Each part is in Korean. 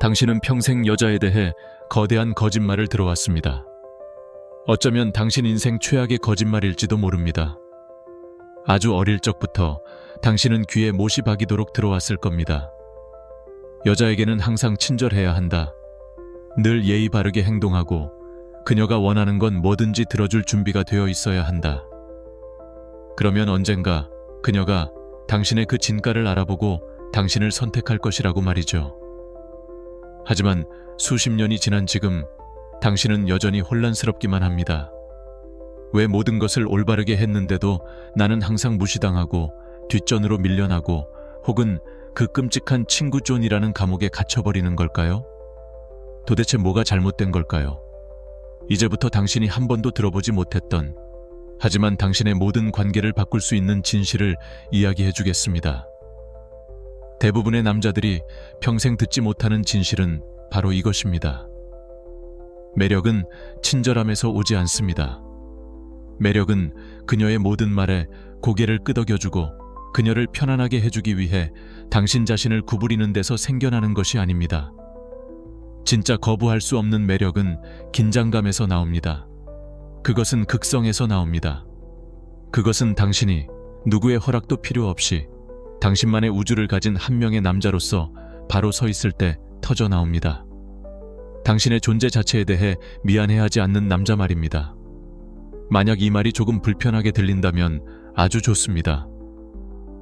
당신은 평생 여자에 대해 거대한 거짓말을 들어왔습니다. 어쩌면 당신 인생 최악의 거짓말일지도 모릅니다. 아주 어릴 적부터 당신은 귀에 못이 박이도록 들어왔을 겁니다. 여자에게는 항상 친절해야 한다. 늘 예의 바르게 행동하고 그녀가 원하는 건 뭐든지 들어줄 준비가 되어 있어야 한다. 그러면 언젠가 그녀가 당신의 그 진가를 알아보고 당신을 선택할 것이라고 말이죠. 하지만 수십 년이 지난 지금 당신은 여전히 혼란스럽기만 합니다. 왜 모든 것을 올바르게 했는데도 나는 항상 무시당하고 뒷전으로 밀려나고 혹은 그 끔찍한 친구 존이라는 감옥에 갇혀버리는 걸까요? 도대체 뭐가 잘못된 걸까요? 이제부터 당신이 한 번도 들어보지 못했던, 하지만 당신의 모든 관계를 바꿀 수 있는 진실을 이야기해 주겠습니다. 대부분의 남자들이 평생 듣지 못하는 진실은 바로 이것입니다. 매력은 친절함에서 오지 않습니다. 매력은 그녀의 모든 말에 고개를 끄덕여주고 그녀를 편안하게 해주기 위해 당신 자신을 구부리는 데서 생겨나는 것이 아닙니다. 진짜 거부할 수 없는 매력은 긴장감에서 나옵니다. 그것은 극성에서 나옵니다. 그것은 당신이 누구의 허락도 필요 없이 당신만의 우주를 가진 한 명의 남자로서 바로 서 있을 때 터져 나옵니다. 당신의 존재 자체에 대해 미안해하지 않는 남자 말입니다. 만약 이 말이 조금 불편하게 들린다면 아주 좋습니다.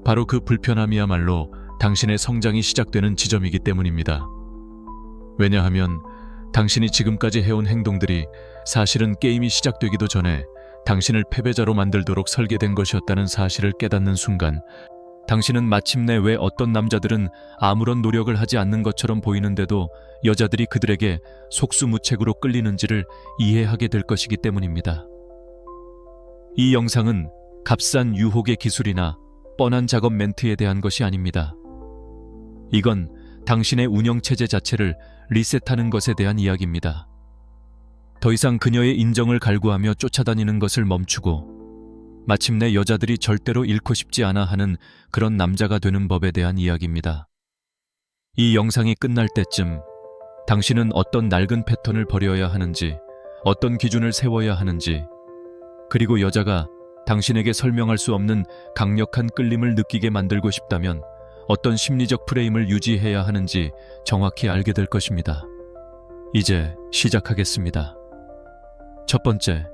바로 그 불편함이야말로 당신의 성장이 시작되는 지점이기 때문입니다. 왜냐하면 당신이 지금까지 해온 행동들이 사실은 게임이 시작되기도 전에 당신을 패배자로 만들도록 설계된 것이었다는 사실을 깨닫는 순간, 당신은 마침내 왜 어떤 남자들은 아무런 노력을 하지 않는 것처럼 보이는데도 여자들이 그들에게 속수무책으로 끌리는지를 이해하게 될 것이기 때문입니다. 이 영상은 값싼 유혹의 기술이나 뻔한 작업 멘트에 대한 것이 아닙니다. 이건 당신의 운영체제 자체를 리셋하는 것에 대한 이야기입니다. 더 이상 그녀의 인정을 갈구하며 쫓아다니는 것을 멈추고 마침내 여자들이 절대로 잃고 싶지 않아 하는 그런 남자가 되는 법에 대한 이야기입니다. 이 영상이 끝날 때쯤 당신은 어떤 낡은 패턴을 버려야 하는지, 어떤 기준을 세워야 하는지, 그리고 여자가 당신에게 설명할 수 없는 강력한 끌림을 느끼게 만들고 싶다면 어떤 심리적 프레임을 유지해야 하는지 정확히 알게 될 것입니다. 이제 시작하겠습니다. 첫 번째,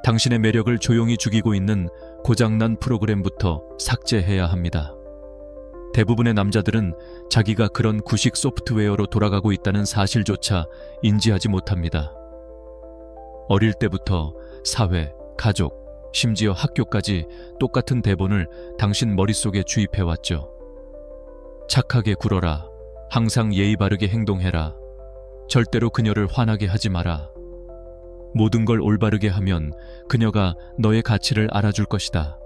당신의 매력을 조용히 죽이고 있는 고장난 프로그램부터 삭제해야 합니다. 대부분의 남자들은 자기가 그런 구식 소프트웨어로 돌아가고 있다는 사실조차 인지하지 못합니다. 어릴 때부터 사회, 가족, 심지어 학교까지 똑같은 대본을 당신 머릿속에 주입해왔죠. 착하게 굴어라. 항상 예의 바르게 행동해라. 절대로 그녀를 화나게 하지 마라. 모든 걸 올바르게 하면 그녀가 너의 가치를 알아줄 것이다.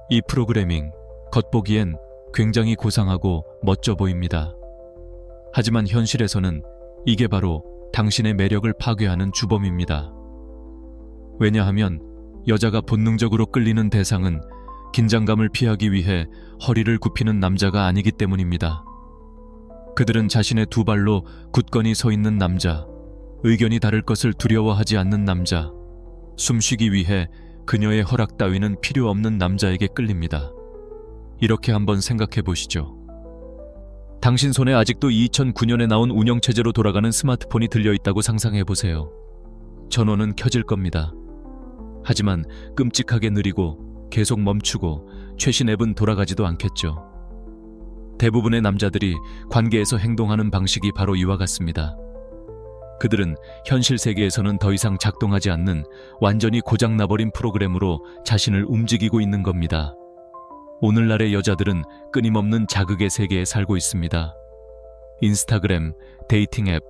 이 프로그래밍, 겉보기엔 굉장히 고상하고 멋져 보입니다. 하지만 현실에서는 이게 바로 당신의 매력을 파괴하는 주범입니다. 왜냐하면 여자가 본능적으로 끌리는 대상은 긴장감을 피하기 위해 허리를 굽히는 남자가 아니기 때문입니다. 그들은 자신의 두 발로 굳건히 서 있는 남자, 의견이 다를 것을 두려워하지 않는 남자, 숨쉬기 위해 그녀의 허락 따위는 필요 없는 남자에게 끌립니다. 이렇게 한번 생각해 보시죠. 당신 손에 아직도 2009년에 나온 운영체제로 돌아가는 스마트폰이 들려있다고 상상해 보세요. 전원은 켜질 겁니다. 하지만 끔찍하게 느리고 계속 멈추고 최신 앱은 돌아가지도 않겠죠. 대부분의 남자들이 관계에서 행동하는 방식이 바로 이와 같습니다. 그들은 현실 세계에서는 더 이상 작동하지 않는 완전히 고장나버린 프로그램으로 자신을 움직이고 있는 겁니다. 오늘날의 여자들은 끊임없는 자극의 세계에 살고 있습니다. 인스타그램, 데이팅 앱,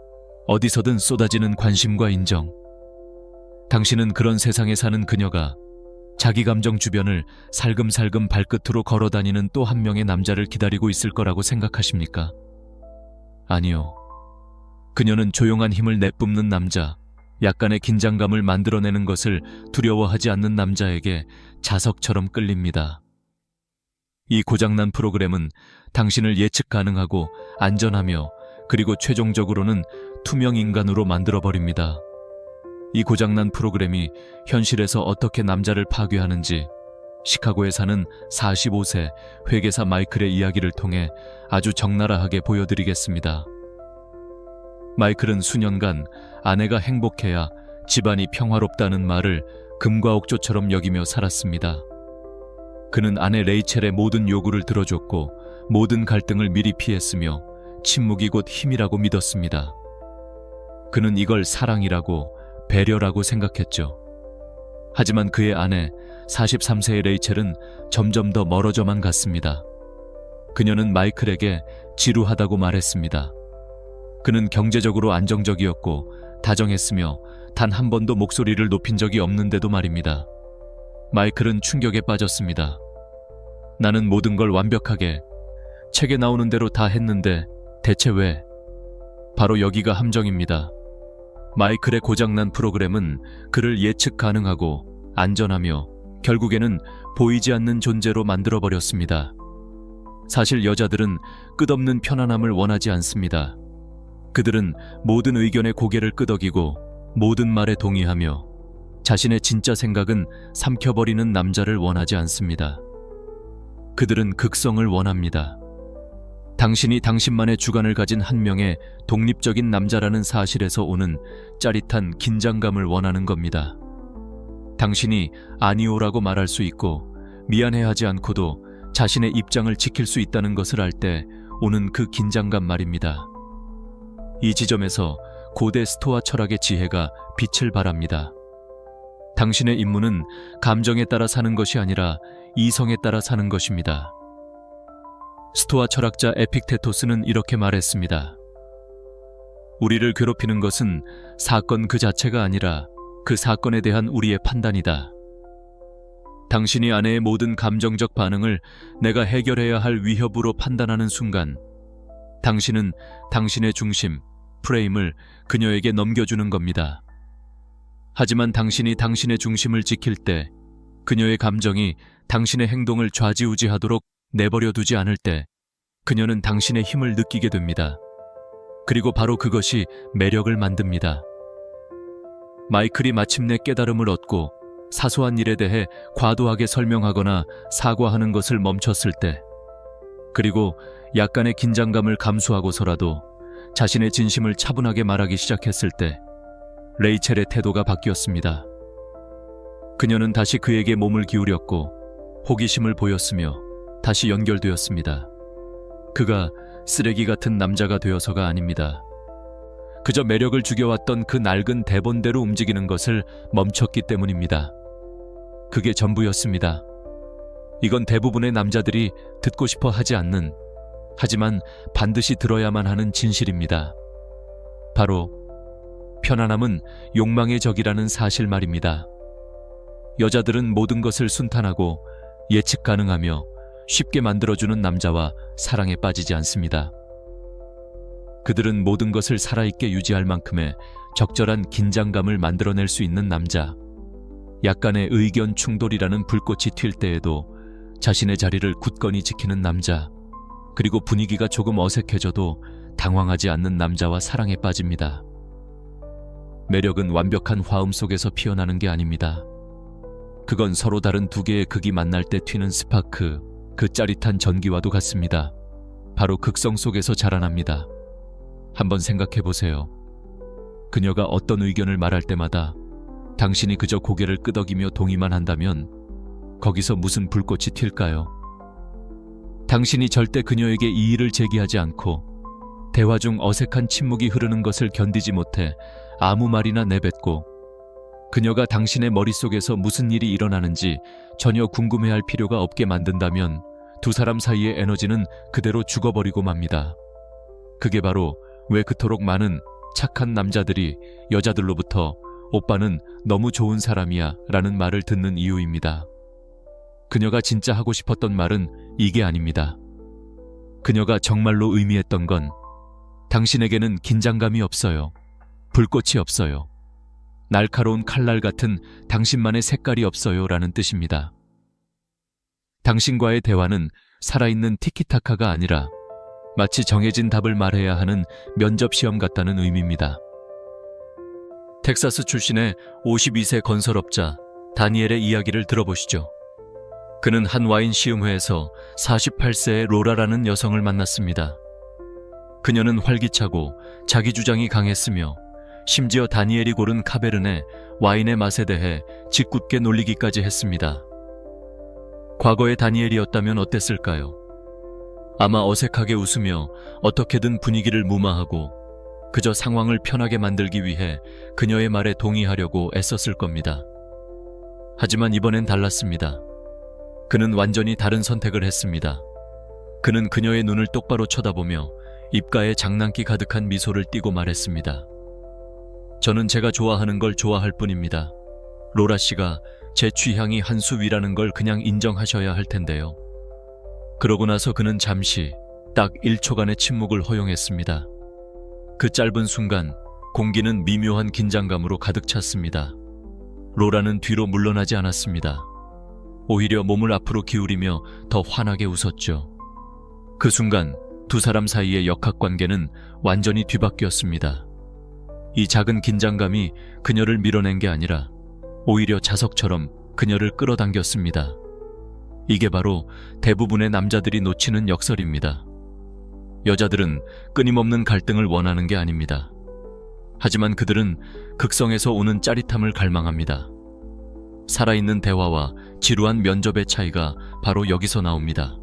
어디서든 쏟아지는 관심과 인정. 당신은 그런 세상에 사는 그녀가 자기 감정 주변을 살금살금 발끝으로 걸어다니는 또 한 명의 남자를 기다리고 있을 거라고 생각하십니까? 아니요. 그녀는 조용한 힘을 내뿜는 남자, 약간의 긴장감을 만들어내는 것을 두려워하지 않는 남자에게 자석처럼 끌립니다. 이 고장난 프로그램은 당신을 예측 가능하고 안전하며 그리고 최종적으로는 투명 인간으로 만들어버립니다. 이 고장난 프로그램이 현실에서 어떻게 남자를 파괴하는지 시카고에 사는 45세 회계사 마이클의 이야기를 통해 아주 적나라하게 보여드리겠습니다. 마이클은 수년간 아내가 행복해야 집안이 평화롭다는 말을 금과 옥조처럼 여기며 살았습니다. 그는 아내 레이첼의 모든 요구를 들어줬고 모든 갈등을 미리 피했으며 침묵이 곧 힘이라고 믿었습니다. 그는 이걸 사랑이라고 배려라고 생각했죠. 하지만 그의 아내 43세의 레이첼은 점점 더 멀어져만 갔습니다. 그녀는 마이클에게 지루하다고 말했습니다. 그는 경제적으로 안정적이었고 다정했으며 단 한 번도 목소리를 높인 적이 없는데도 말입니다. 마이클은 충격에 빠졌습니다. 나는 모든 걸 완벽하게 책에 나오는 대로 다 했는데 대체 왜? 바로 여기가 함정입니다. 마이클의 고장난 프로그램은 그를 예측 가능하고 안전하며 결국에는 보이지 않는 존재로 만들어버렸습니다. 사실 여자들은 끝없는 편안함을 원하지 않습니다. 그들은 모든 의견에 고개를 끄덕이고 모든 말에 동의하며 자신의 진짜 생각은 삼켜버리는 남자를 원하지 않습니다. 그들은 극성을 원합니다. 당신이 당신만의 주관을 가진 한 명의 독립적인 남자라는 사실에서 오는 짜릿한 긴장감을 원하는 겁니다. 당신이 아니오라고 말할 수 있고 미안해하지 않고도 자신의 입장을 지킬 수 있다는 것을 알 때 오는 그 긴장감 말입니다. 이 지점에서 고대 스토아 철학의 지혜가 빛을 발합니다. 당신의 임무는 감정에 따라 사는 것이 아니라 이성에 따라 사는 것입니다. 스토아 철학자 에픽테토스는 이렇게 말했습니다. 우리를 괴롭히는 것은 사건 그 자체가 아니라 그 사건에 대한 우리의 판단이다. 당신이 아내의 모든 감정적 반응을 내가 해결해야 할 위협으로 판단하는 순간 당신은 당신의 중심, 프레임을 그녀에게 넘겨주는 겁니다. 하지만 당신이 당신의 중심을 지킬 때 그녀의 감정이 당신의 행동을 좌지우지하도록 내버려 두지 않을 때 그녀는 당신의 힘을 느끼게 됩니다. 그리고 바로 그것이 매력을 만듭니다. 마이클이 마침내 깨달음을 얻고 사소한 일에 대해 과도하게 설명하거나 사과하는 것을 멈췄을 때, 그리고 약간의 긴장감을 감수하고서라도 자신의 진심을 차분하게 말하기 시작했을 때 레이첼의 태도가 바뀌었습니다. 그녀는 다시 그에게 몸을 기울였고 호기심을 보였으며 다시 연결되었습니다. 그가 쓰레기 같은 남자가 되어서가 아닙니다. 그저 매력을 죽여왔던 그 낡은 대본대로 움직이는 것을 멈췄기 때문입니다. 그게 전부였습니다. 이건 대부분의 남자들이 듣고 싶어 하지 않는, 하지만 반드시 들어야만 하는 진실입니다. 바로 편안함은 욕망의 적이라는 사실 말입니다. 여자들은 모든 것을 순탄하고 예측 가능하며 쉽게 만들어주는 남자와 사랑에 빠지지 않습니다. 그들은 모든 것을 살아있게 유지할 만큼의 적절한 긴장감을 만들어낼 수 있는 남자, 약간의 의견 충돌이라는 불꽃이 튈 때에도 자신의 자리를 굳건히 지키는 남자, 그리고 분위기가 조금 어색해져도 당황하지 않는 남자와 사랑에 빠집니다. 매력은 완벽한 화음 속에서 피어나는 게 아닙니다. 그건 서로 다른 두 개의 극이 만날 때 튀는 스파크, 그 짜릿한 전기와도 같습니다. 바로 극성 속에서 자라납니다. 한번 생각해 보세요. 그녀가 어떤 의견을 말할 때마다 당신이 그저 고개를 끄덕이며 동의만 한다면 거기서 무슨 불꽃이 튈까요? 당신이 절대 그녀에게 이의를 제기하지 않고 대화 중 어색한 침묵이 흐르는 것을 견디지 못해 아무 말이나 내뱉고 그녀가 당신의 머릿속에서 무슨 일이 일어나는지 전혀 궁금해할 필요가 없게 만든다면 두 사람 사이의 에너지는 그대로 죽어버리고 맙니다. 그게 바로 왜 그토록 많은 착한 남자들이 여자들로부터 오빠는 너무 좋은 사람이야 라는 말을 듣는 이유입니다. 그녀가 진짜 하고 싶었던 말은 이게 아닙니다. 그녀가 정말로 의미했던 건 당신에게는 긴장감이 없어요. 불꽃이 없어요. 날카로운 칼날 같은 당신만의 색깔이 없어요 라는 뜻입니다. 당신과의 대화는 살아있는 티키타카가 아니라 마치 정해진 답을 말해야 하는 면접 시험 같다는 의미입니다. 텍사스 출신의 52세 건설업자 다니엘의 이야기를 들어보시죠. 그는 한 와인 시음회에서 48세의 로라라는 여성을 만났습니다. 그녀는 활기차고 자기 주장이 강했으며 심지어 다니엘이 고른 카베르네 와인의 맛에 대해 짓궂게 놀리기까지 했습니다. 과거의 다니엘이었다면 어땠을까요? 아마 어색하게 웃으며 어떻게든 분위기를 무마하고 그저 상황을 편하게 만들기 위해 그녀의 말에 동의하려고 애썼을 겁니다. 하지만 이번엔 달랐습니다. 그는 완전히 다른 선택을 했습니다. 그는 그녀의 눈을 똑바로 쳐다보며 입가에 장난기 가득한 미소를 띠고 말했습니다. 저는 제가 좋아하는 걸 좋아할 뿐입니다. 로라 씨가 제 취향이 한 수 위라는 걸 그냥 인정하셔야 할 텐데요. 그러고 나서 그는 잠시 딱 1초간의 침묵을 허용했습니다. 그 짧은 순간 공기는 미묘한 긴장감으로 가득 찼습니다. 로라는 뒤로 물러나지 않았습니다. 오히려 몸을 앞으로 기울이며 더 환하게 웃었죠. 그 순간 두 사람 사이의 역학관계는 완전히 뒤바뀌었습니다. 이 작은 긴장감이 그녀를 밀어낸 게 아니라 오히려 자석처럼 그녀를 끌어당겼습니다. 이게 바로 대부분의 남자들이 놓치는 역설입니다. 여자들은 끊임없는 갈등을 원하는 게 아닙니다. 하지만 그들은 극성에서 오는 짜릿함을 갈망합니다. 살아있는 대화와 지루한 면접의 차이가 바로 여기서 나옵니다.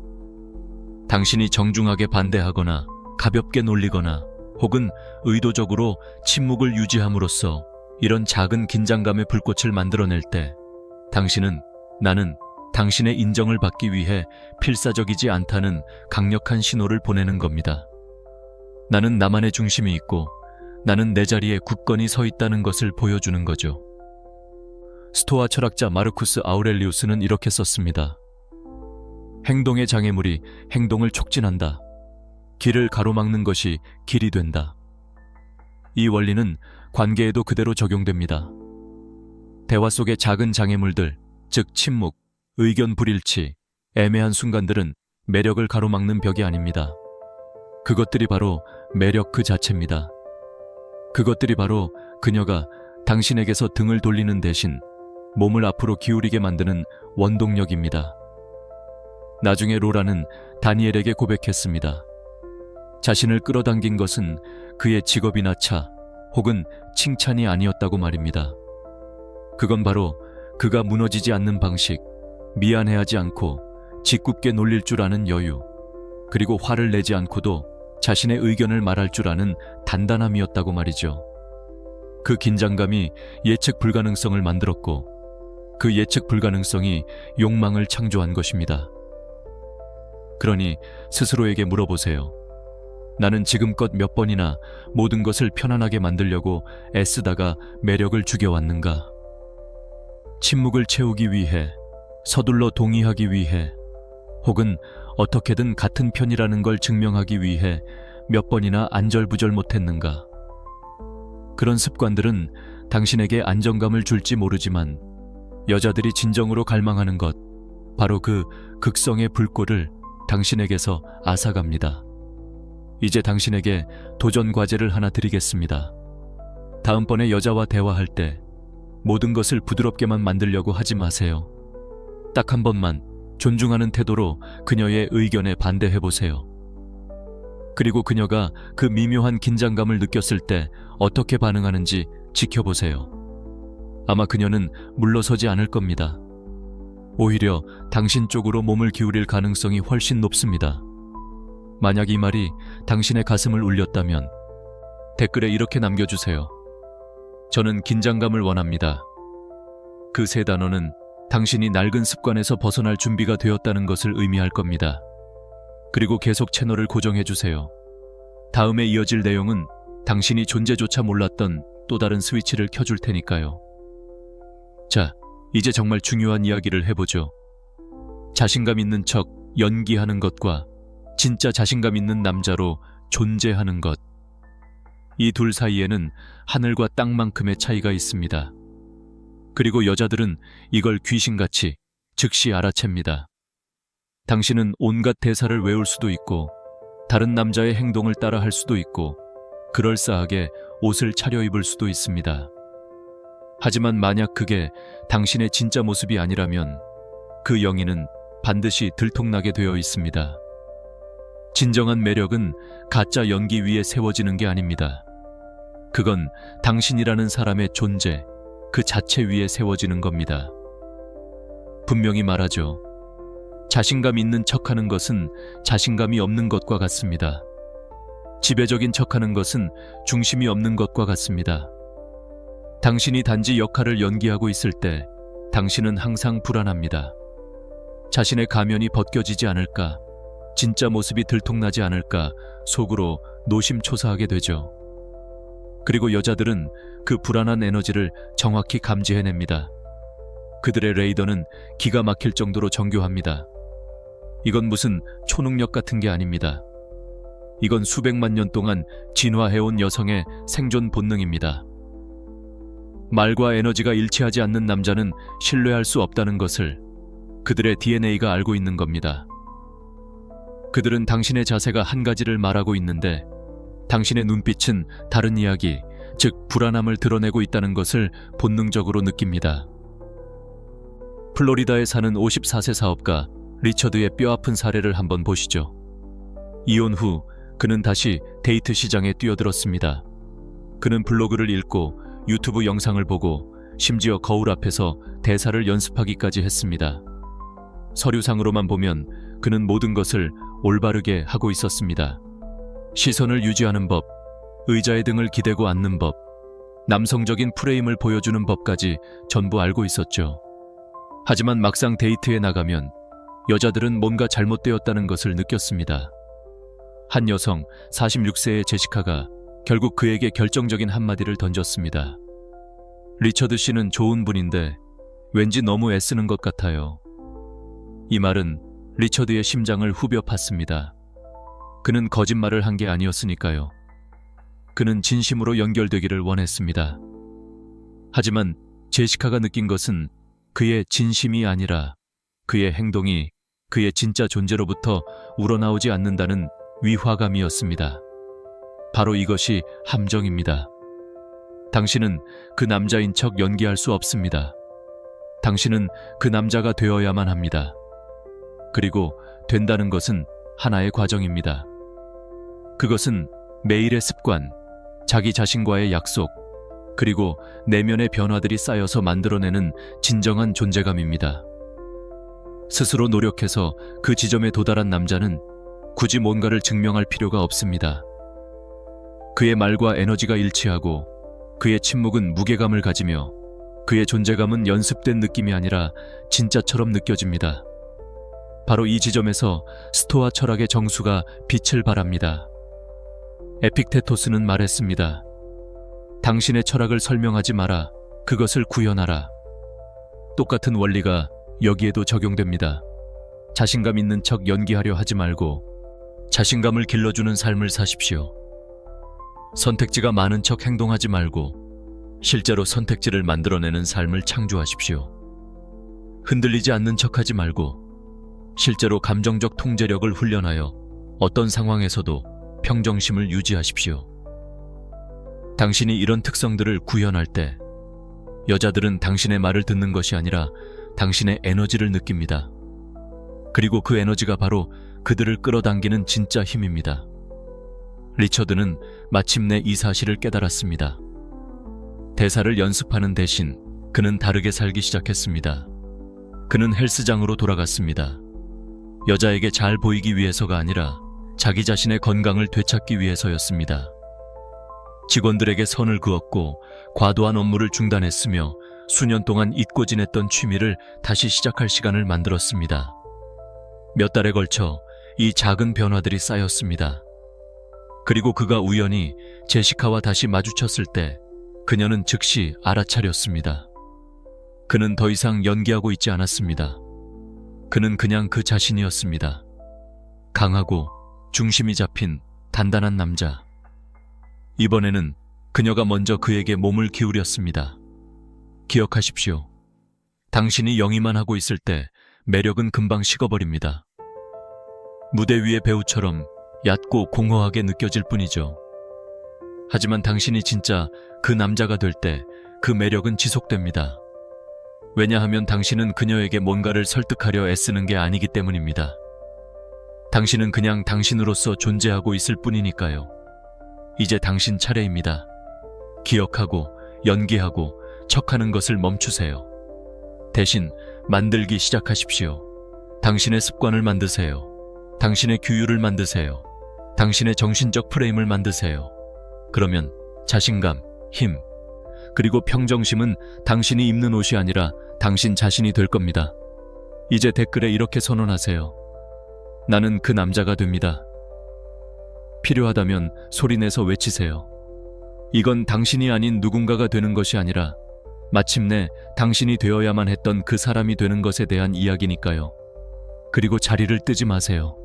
당신이 정중하게 반대하거나 가볍게 놀리거나 혹은 의도적으로 침묵을 유지함으로써 이런 작은 긴장감의 불꽃을 만들어낼 때 당신은 나는 당신의 인정을 받기 위해 필사적이지 않다는 강력한 신호를 보내는 겁니다. 나는 나만의 중심이 있고 나는 내 자리에 굳건히 서 있다는 것을 보여주는 거죠. 스토아 철학자 마르쿠스 아우렐리우스는 이렇게 썼습니다. 행동의 장애물이 행동을 촉진한다. 길을 가로막는 것이 길이 된다. 이 원리는 관계에도 그대로 적용됩니다. 대화 속의 작은 장애물들, 즉 침묵, 의견 불일치, 애매한 순간들은 매력을 가로막는 벽이 아닙니다. 그것들이 바로 매력 그 자체입니다. 그것들이 바로 그녀가 당신에게서 등을 돌리는 대신 몸을 앞으로 기울이게 만드는 원동력입니다. 나중에 로라는 다니엘에게 고백했습니다. 자신을 끌어당긴 것은 그의 직업이나 차 혹은 칭찬이 아니었다고 말입니다. 그건 바로 그가 무너지지 않는 방식, 미안해하지 않고 짓궂게 놀릴 줄 아는 여유, 그리고 화를 내지 않고도 자신의 의견을 말할 줄 아는 단단함이었다고 말이죠. 그 긴장감이 예측 불가능성을 만들었고 그 예측 불가능성이 욕망을 창조한 것입니다. 그러니 스스로에게 물어보세요. 나는 지금껏 몇 번이나 모든 것을 편안하게 만들려고 애쓰다가 매력을 죽여왔는가? 침묵을 채우기 위해, 서둘러 동의하기 위해, 혹은 어떻게든 같은 편이라는 걸 증명하기 위해 몇 번이나 안절부절 못했는가? 그런 습관들은 당신에게 안정감을 줄지 모르지만 여자들이 진정으로 갈망하는 것, 바로 그 극성의 불꽃을 당신에게서 앗아갑니다. 이제 당신에게 도전 과제를 하나 드리겠습니다. 다음번에 여자와 대화할 때 모든 것을 부드럽게만 만들려고 하지 마세요. 딱 한 번만 존중하는 태도로 그녀의 의견에 반대해보세요. 그리고 그녀가 그 미묘한 긴장감을 느꼈을 때 어떻게 반응하는지 지켜보세요. 아마 그녀는 물러서지 않을 겁니다. 오히려 당신 쪽으로 몸을 기울일 가능성이 훨씬 높습니다. 만약 이 말이 당신의 가슴을 울렸다면 댓글에 이렇게 남겨주세요. 저는 긴장감을 원합니다. 그 세 단어는 당신이 낡은 습관에서 벗어날 준비가 되었다는 것을 의미할 겁니다. 그리고 계속 채널을 고정해주세요. 다음에 이어질 내용은 당신이 존재조차 몰랐던 또 다른 스위치를 켜줄 테니까요. 자, 이제 정말 중요한 이야기를 해보죠. 자신감 있는 척 연기하는 것과 진짜 자신감 있는 남자로 존재하는 것. 이 둘 사이에는 하늘과 땅만큼의 차이가 있습니다. 그리고 여자들은 이걸 귀신같이 즉시 알아챕니다. 당신은 온갖 대사를 외울 수도 있고 다른 남자의 행동을 따라 할 수도 있고 그럴싸하게 옷을 차려입을 수도 있습니다. 하지만 만약 그게 당신의 진짜 모습이 아니라면 그 영희는 반드시 들통나게 되어 있습니다. 진정한 매력은 가짜 연기 위에 세워지는 게 아닙니다. 그건 당신이라는 사람의 존재, 그 자체 위에 세워지는 겁니다. 분명히 말하죠. 자신감 있는 척하는 것은 자신감이 없는 것과 같습니다. 지배적인 척하는 것은 중심이 없는 것과 같습니다. 당신이 단지 역할을 연기하고 있을 때 당신은 항상 불안합니다. 자신의 가면이 벗겨지지 않을까, 진짜 모습이 들통나지 않을까 속으로 노심초사하게 되죠. 그리고 여자들은 그 불안한 에너지를 정확히 감지해냅니다. 그들의 레이더는 기가 막힐 정도로 정교합니다. 이건 무슨 초능력 같은 게 아닙니다. 이건 수백만 년 동안 진화해온 여성의 생존 본능입니다. 말과 에너지가 일치하지 않는 남자는 신뢰할 수 없다는 것을 그들의 DNA가 알고 있는 겁니다. 그들은 당신의 자세가 한 가지를 말하고 있는데 당신의 눈빛은 다른 이야기, 즉 불안함을 드러내고 있다는 것을 본능적으로 느낍니다. 플로리다에 사는 54세 사업가 리처드의 뼈아픈 사례를 한번 보시죠. 이혼 후 그는 다시 데이트 시장에 뛰어들었습니다. 그는 블로그를 읽고 유튜브 영상을 보고 심지어 거울 앞에서 대사를 연습하기까지 했습니다. 서류상으로만 보면 그는 모든 것을 올바르게 하고 있었습니다. 시선을 유지하는 법, 의자의 등을 기대고 앉는 법, 남성적인 프레임을 보여주는 법까지 전부 알고 있었죠. 하지만 막상 데이트에 나가면 여자들은 뭔가 잘못되었다는 것을 느꼈습니다. 한 여성 46세의 제시카가 결국 그에게 결정적인 한마디를 던졌습니다. 리처드 씨는 좋은 분인데 왠지 너무 애쓰는 것 같아요. 이 말은 리처드의 심장을 후벼 팠습니다. 그는 거짓말을 한 게 아니었으니까요. 그는 진심으로 연결되기를 원했습니다. 하지만 제시카가 느낀 것은 그의 진심이 아니라 그의 행동이 그의 진짜 존재로부터 우러나오지 않는다는 위화감이었습니다. 바로 이것이 함정입니다. 당신은 그 남자인 척 연기할 수 없습니다. 당신은 그 남자가 되어야만 합니다. 그리고 된다는 것은 하나의 과정입니다. 그것은 매일의 습관, 자기 자신과의 약속, 그리고 내면의 변화들이 쌓여서 만들어내는 진정한 존재감입니다. 스스로 노력해서 그 지점에 도달한 남자는 굳이 뭔가를 증명할 필요가 없습니다. 그의 말과 에너지가 일치하고 그의 침묵은 무게감을 가지며 그의 존재감은 연습된 느낌이 아니라 진짜처럼 느껴집니다. 바로 이 지점에서 스토아 철학의 정수가 빛을 발합니다. 에픽테토스는 말했습니다. 당신의 철학을 설명하지 마라. 그것을 구현하라. 똑같은 원리가 여기에도 적용됩니다. 자신감 있는 척 연기하려 하지 말고 자신감을 길러주는 삶을 사십시오. 선택지가 많은 척 행동하지 말고 실제로 선택지를 만들어내는 삶을 창조하십시오. 흔들리지 않는 척하지 말고 실제로 감정적 통제력을 훈련하여 어떤 상황에서도 평정심을 유지하십시오. 당신이 이런 특성들을 구현할 때 여자들은 당신의 말을 듣는 것이 아니라 당신의 에너지를 느낍니다. 그리고 그 에너지가 바로 그들을 끌어당기는 진짜 힘입니다. 리처드는 마침내 이 사실을 깨달았습니다. 대사를 연습하는 대신 그는 다르게 살기 시작했습니다. 그는 헬스장으로 돌아갔습니다. 여자에게 잘 보이기 위해서가 아니라 자기 자신의 건강을 되찾기 위해서였습니다. 직원들에게 선을 그었고 과도한 업무를 중단했으며 수년 동안 잊고 지냈던 취미를 다시 시작할 시간을 만들었습니다. 몇 달에 걸쳐 이 작은 변화들이 쌓였습니다. 그리고 그가 우연히 제시카와 다시 마주쳤을 때 그녀는 즉시 알아차렸습니다. 그는 더 이상 연기하고 있지 않았습니다. 그는 그냥 그 자신이었습니다. 강하고 중심이 잡힌 단단한 남자. 이번에는 그녀가 먼저 그에게 몸을 기울였습니다. 기억하십시오. 당신이 영위만 하고 있을 때 매력은 금방 식어버립니다. 무대 위의 배우처럼 얕고 공허하게 느껴질 뿐이죠. 하지만 당신이 진짜 그 남자가 될 때 그 매력은 지속됩니다. 왜냐하면 당신은 그녀에게 뭔가를 설득하려 애쓰는 게 아니기 때문입니다. 당신은 그냥 당신으로서 존재하고 있을 뿐이니까요. 이제 당신 차례입니다. 기억하고 연기하고 척하는 것을 멈추세요. 대신 만들기 시작하십시오. 당신의 습관을 만드세요. 당신의 규율을 만드세요. 당신의 정신적 프레임을 만드세요. 그러면 자신감, 힘, 그리고 평정심은 당신이 입는 옷이 아니라 당신 자신이 될 겁니다. 이제 댓글에 이렇게 선언하세요. 나는 그 남자가 됩니다. 필요하다면 소리내서 외치세요. 이건 당신이 아닌 누군가가 되는 것이 아니라 마침내 당신이 되어야만 했던 그 사람이 되는 것에 대한 이야기니까요. 그리고 자리를 뜨지 마세요.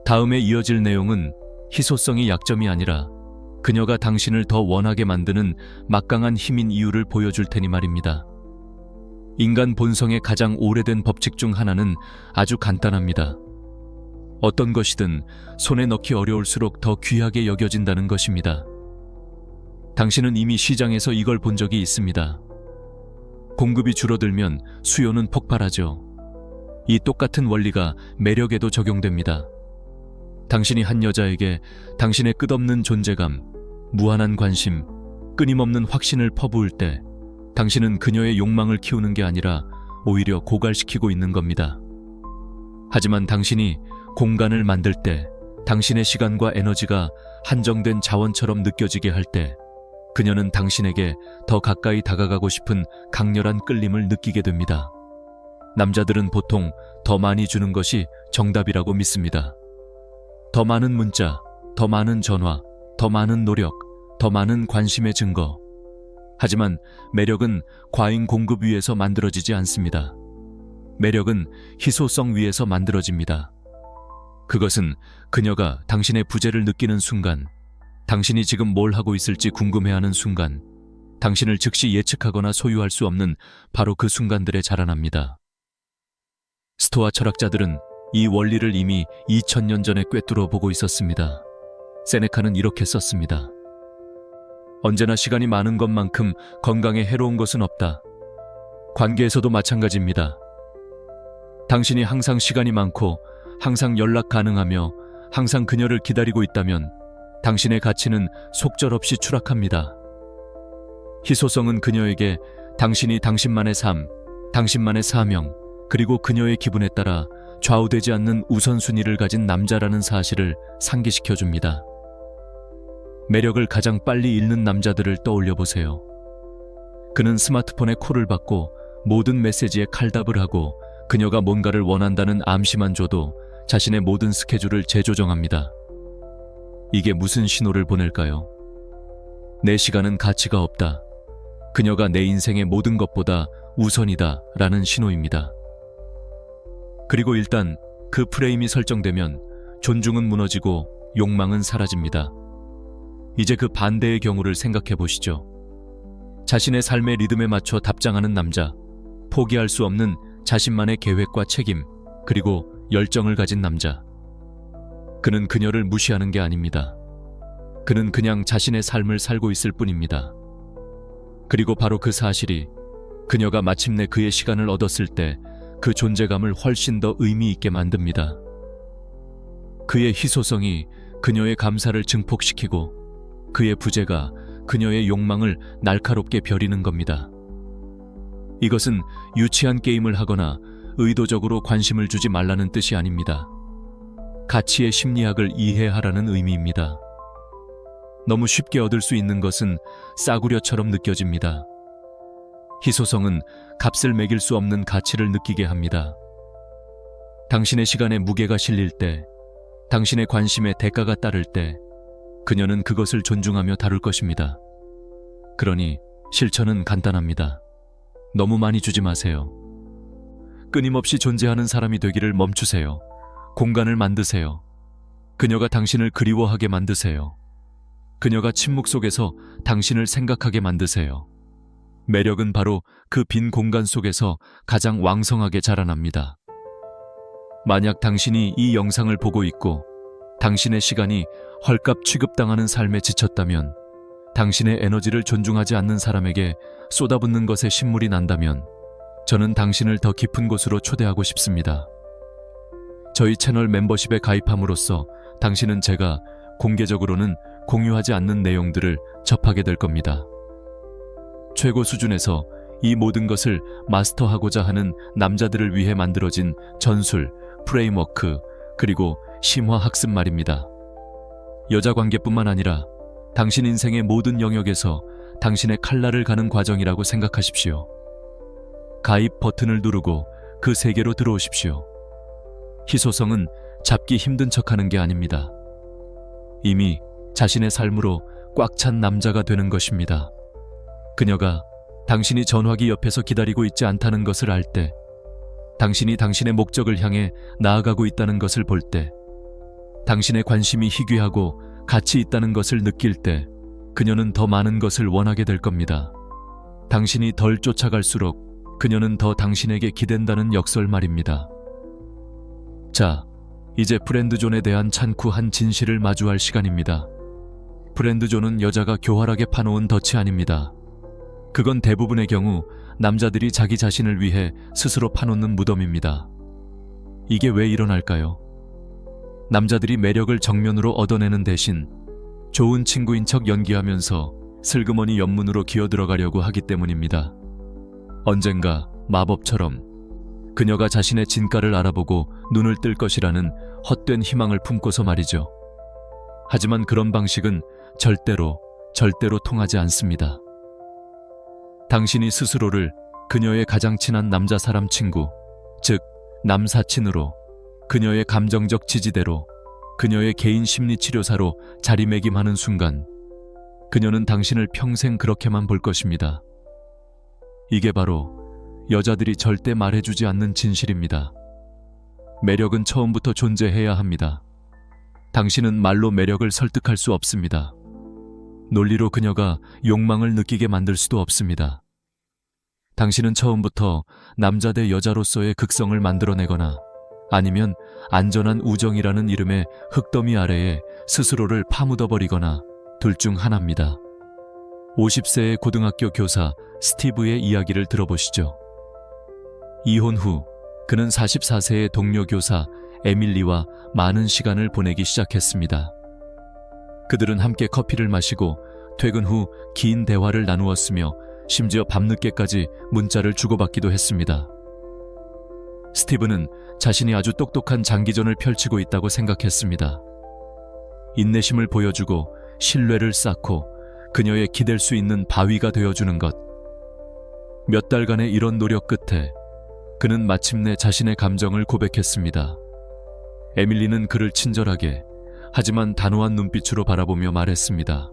다음에 이어질 내용은 희소성이 약점이 아니라 그녀가 당신을 더 원하게 만드는 막강한 힘인 이유를 보여줄 테니 말입니다. 인간 본성의 가장 오래된 법칙 중 하나는 아주 간단합니다. 어떤 것이든 손에 넣기 어려울수록 더 귀하게 여겨진다는 것입니다. 당신은 이미 시장에서 이걸 본 적이 있습니다. 공급이 줄어들면 수요는 폭발하죠. 이 똑같은 원리가 매력에도 적용됩니다. 당신이 한 여자에게 당신의 끝없는 존재감, 무한한 관심, 끊임없는 확신을 퍼부을 때 당신은 그녀의 욕망을 키우는 게 아니라 오히려 고갈시키고 있는 겁니다. 하지만 당신이 공간을 만들 때, 당신의 시간과 에너지가 한정된 자원처럼 느껴지게 할 때 그녀는 당신에게 더 가까이 다가가고 싶은 강렬한 끌림을 느끼게 됩니다. 남자들은 보통 더 많이 주는 것이 정답이라고 믿습니다. 더 많은 문자, 더 많은 전화, 더 많은 노력, 더 많은 관심의 증거. 하지만 매력은 과잉 공급 위에서 만들어지지 않습니다. 매력은 희소성 위에서 만들어집니다. 그것은 그녀가 당신의 부재를 느끼는 순간, 당신이 지금 뭘 하고 있을지 궁금해하는 순간, 당신을 즉시 예측하거나 소유할 수 없는 바로 그 순간들에 자라납니다. 스토아 철학자들은 이 원리를 이미 2000년 전에 꿰뚫어 보고 있었습니다. 세네카는 이렇게 썼습니다. 언제나 시간이 많은 것만큼 건강에 해로운 것은 없다. 관계에서도 마찬가지입니다. 당신이 항상 시간이 많고 항상 연락 가능하며 항상 그녀를 기다리고 있다면 당신의 가치는 속절없이 추락합니다. 희소성은 그녀에게 당신이 당신만의 삶, 당신만의 사명, 그리고 그녀의 기분에 따라 좌우되지 않는 우선순위를 가진 남자라는 사실을 상기시켜줍니다. 매력을 가장 빨리 잃는 남자들을 떠올려 보세요. 그는 스마트폰에 콜을 받고 모든 메시지에 칼답을 하고 그녀가 뭔가를 원한다는 암시만 줘도 자신의 모든 스케줄을 재조정합니다. 이게 무슨 신호를 보낼까요? 내 시간은 가치가 없다. 그녀가 내 인생의 모든 것보다 우선이다 라는 신호입니다. 그리고 일단 그 프레임이 설정되면 존중은 무너지고 욕망은 사라집니다. 이제 그 반대의 경우를 생각해 보시죠. 자신의 삶의 리듬에 맞춰 답장하는 남자, 포기할 수 없는 자신만의 계획과 책임, 그리고 열정을 가진 남자. 그는 그녀를 무시하는 게 아닙니다. 그는 그냥 자신의 삶을 살고 있을 뿐입니다. 그리고 바로 그 사실이 그녀가 마침내 그의 시간을 얻었을 때 그 존재감을 훨씬 더 의미 있게 만듭니다. 그의 희소성이 그녀의 감사를 증폭시키고 그의 부재가 그녀의 욕망을 날카롭게 벼리는 겁니다. 이것은 유치한 게임을 하거나 의도적으로 관심을 주지 말라는 뜻이 아닙니다. 가치의 심리학을 이해하라는 의미입니다. 너무 쉽게 얻을 수 있는 것은 싸구려처럼 느껴집니다. 희소성은 값을 매길 수 없는 가치를 느끼게 합니다. 당신의 시간에 무게가 실릴 때, 당신의 관심에 대가가 따를 때, 그녀는 그것을 존중하며 다룰 것입니다. 그러니 실천은 간단합니다. 너무 많이 주지 마세요. 끊임없이 존재하는 사람이 되기를 멈추세요. 공간을 만드세요. 그녀가 당신을 그리워하게 만드세요. 그녀가 침묵 속에서 당신을 생각하게 만드세요. 매력은 바로 그 빈 공간 속에서 가장 왕성하게 자라납니다. 만약 당신이 이 영상을 보고 있고 당신의 시간이 헐값 취급당하는 삶에 지쳤다면, 당신의 에너지를 존중하지 않는 사람에게 쏟아붓는 것에 신물이 난다면 저는 당신을 더 깊은 곳으로 초대하고 싶습니다. 저희 채널 멤버십에 가입함으로써 당신은 제가 공개적으로는 공유하지 않는 내용들을 접하게 될 겁니다. 최고 수준에서 이 모든 것을 마스터하고자 하는 남자들을 위해 만들어진 전술, 프레임워크, 그리고 심화 학습 말입니다. 여자 관계뿐만 아니라 당신 인생의 모든 영역에서 당신의 칼날을 가는 과정이라고 생각하십시오. 가입 버튼을 누르고 그 세계로 들어오십시오. 희소성은 잡기 힘든 척하는 게 아닙니다. 이미 자신의 삶으로 꽉 찬 남자가 되는 것입니다. 그녀가 당신이 전화기 옆에서 기다리고 있지 않다는 것을 알 때, 당신이 당신의 목적을 향해 나아가고 있다는 것을 볼 때, 당신의 관심이 희귀하고 가치 있다는 것을 느낄 때 그녀는 더 많은 것을 원하게 될 겁니다. 당신이 덜 쫓아갈수록 그녀는 더 당신에게 기댄다는 역설 말입니다. 자, 이제 프렌드존에 대한 찬쿠한 진실을 마주할 시간입니다. 프렌드존은 여자가 교활하게 파놓은 덫이 아닙니다. 그건 대부분의 경우 남자들이 자기 자신을 위해 스스로 파놓는 무덤입니다. 이게 왜 일어날까요? 남자들이 매력을 정면으로 얻어내는 대신 좋은 친구인 척 연기하면서 슬그머니 옆문으로 기어들어가려고 하기 때문입니다. 언젠가 마법처럼 그녀가 자신의 진가를 알아보고 눈을 뜰 것이라는 헛된 희망을 품고서 말이죠. 하지만 그런 방식은 절대로 통하지 않습니다. 당신이 스스로를 그녀의 가장 친한 남자 사람 친구, 즉 남사친으로, 그녀의 감정적 지지대로, 그녀의 개인 심리치료사로 자리매김하는 순간 그녀는 당신을 평생 그렇게만 볼 것입니다. 이게 바로 여자들이 절대 말해주지 않는 진실입니다. 매력은 처음부터 존재해야 합니다. 당신은 말로 매력을 설득할 수 없습니다. 논리로 그녀가 욕망을 느끼게 만들 수도 없습니다. 당신은 처음부터 남자 대 여자로서의 극성을 만들어내거나 아니면 안전한 우정이라는 이름의 흙더미 아래에 스스로를 파묻어버리거나 둘 중 하나입니다. 50세의 고등학교 교사 스티브의 이야기를 들어보시죠. 이혼 후 그는 44세의 동료 교사 에밀리와 많은 시간을 보내기 시작했습니다. 그들은 함께 커피를 마시고 퇴근 후 긴 대화를 나누었으며 심지어 밤늦게까지 문자를 주고받기도 했습니다. 스티브는 자신이 아주 똑똑한 장기전을 펼치고 있다고 생각했습니다. 인내심을 보여주고 신뢰를 쌓고 그녀의 기댈 수 있는 바위가 되어주는 것. 몇 달간의 이런 노력 끝에 그는 마침내 자신의 감정을 고백했습니다. 에밀리는 그를 친절하게 하지만 단호한 눈빛으로 바라보며 말했습니다.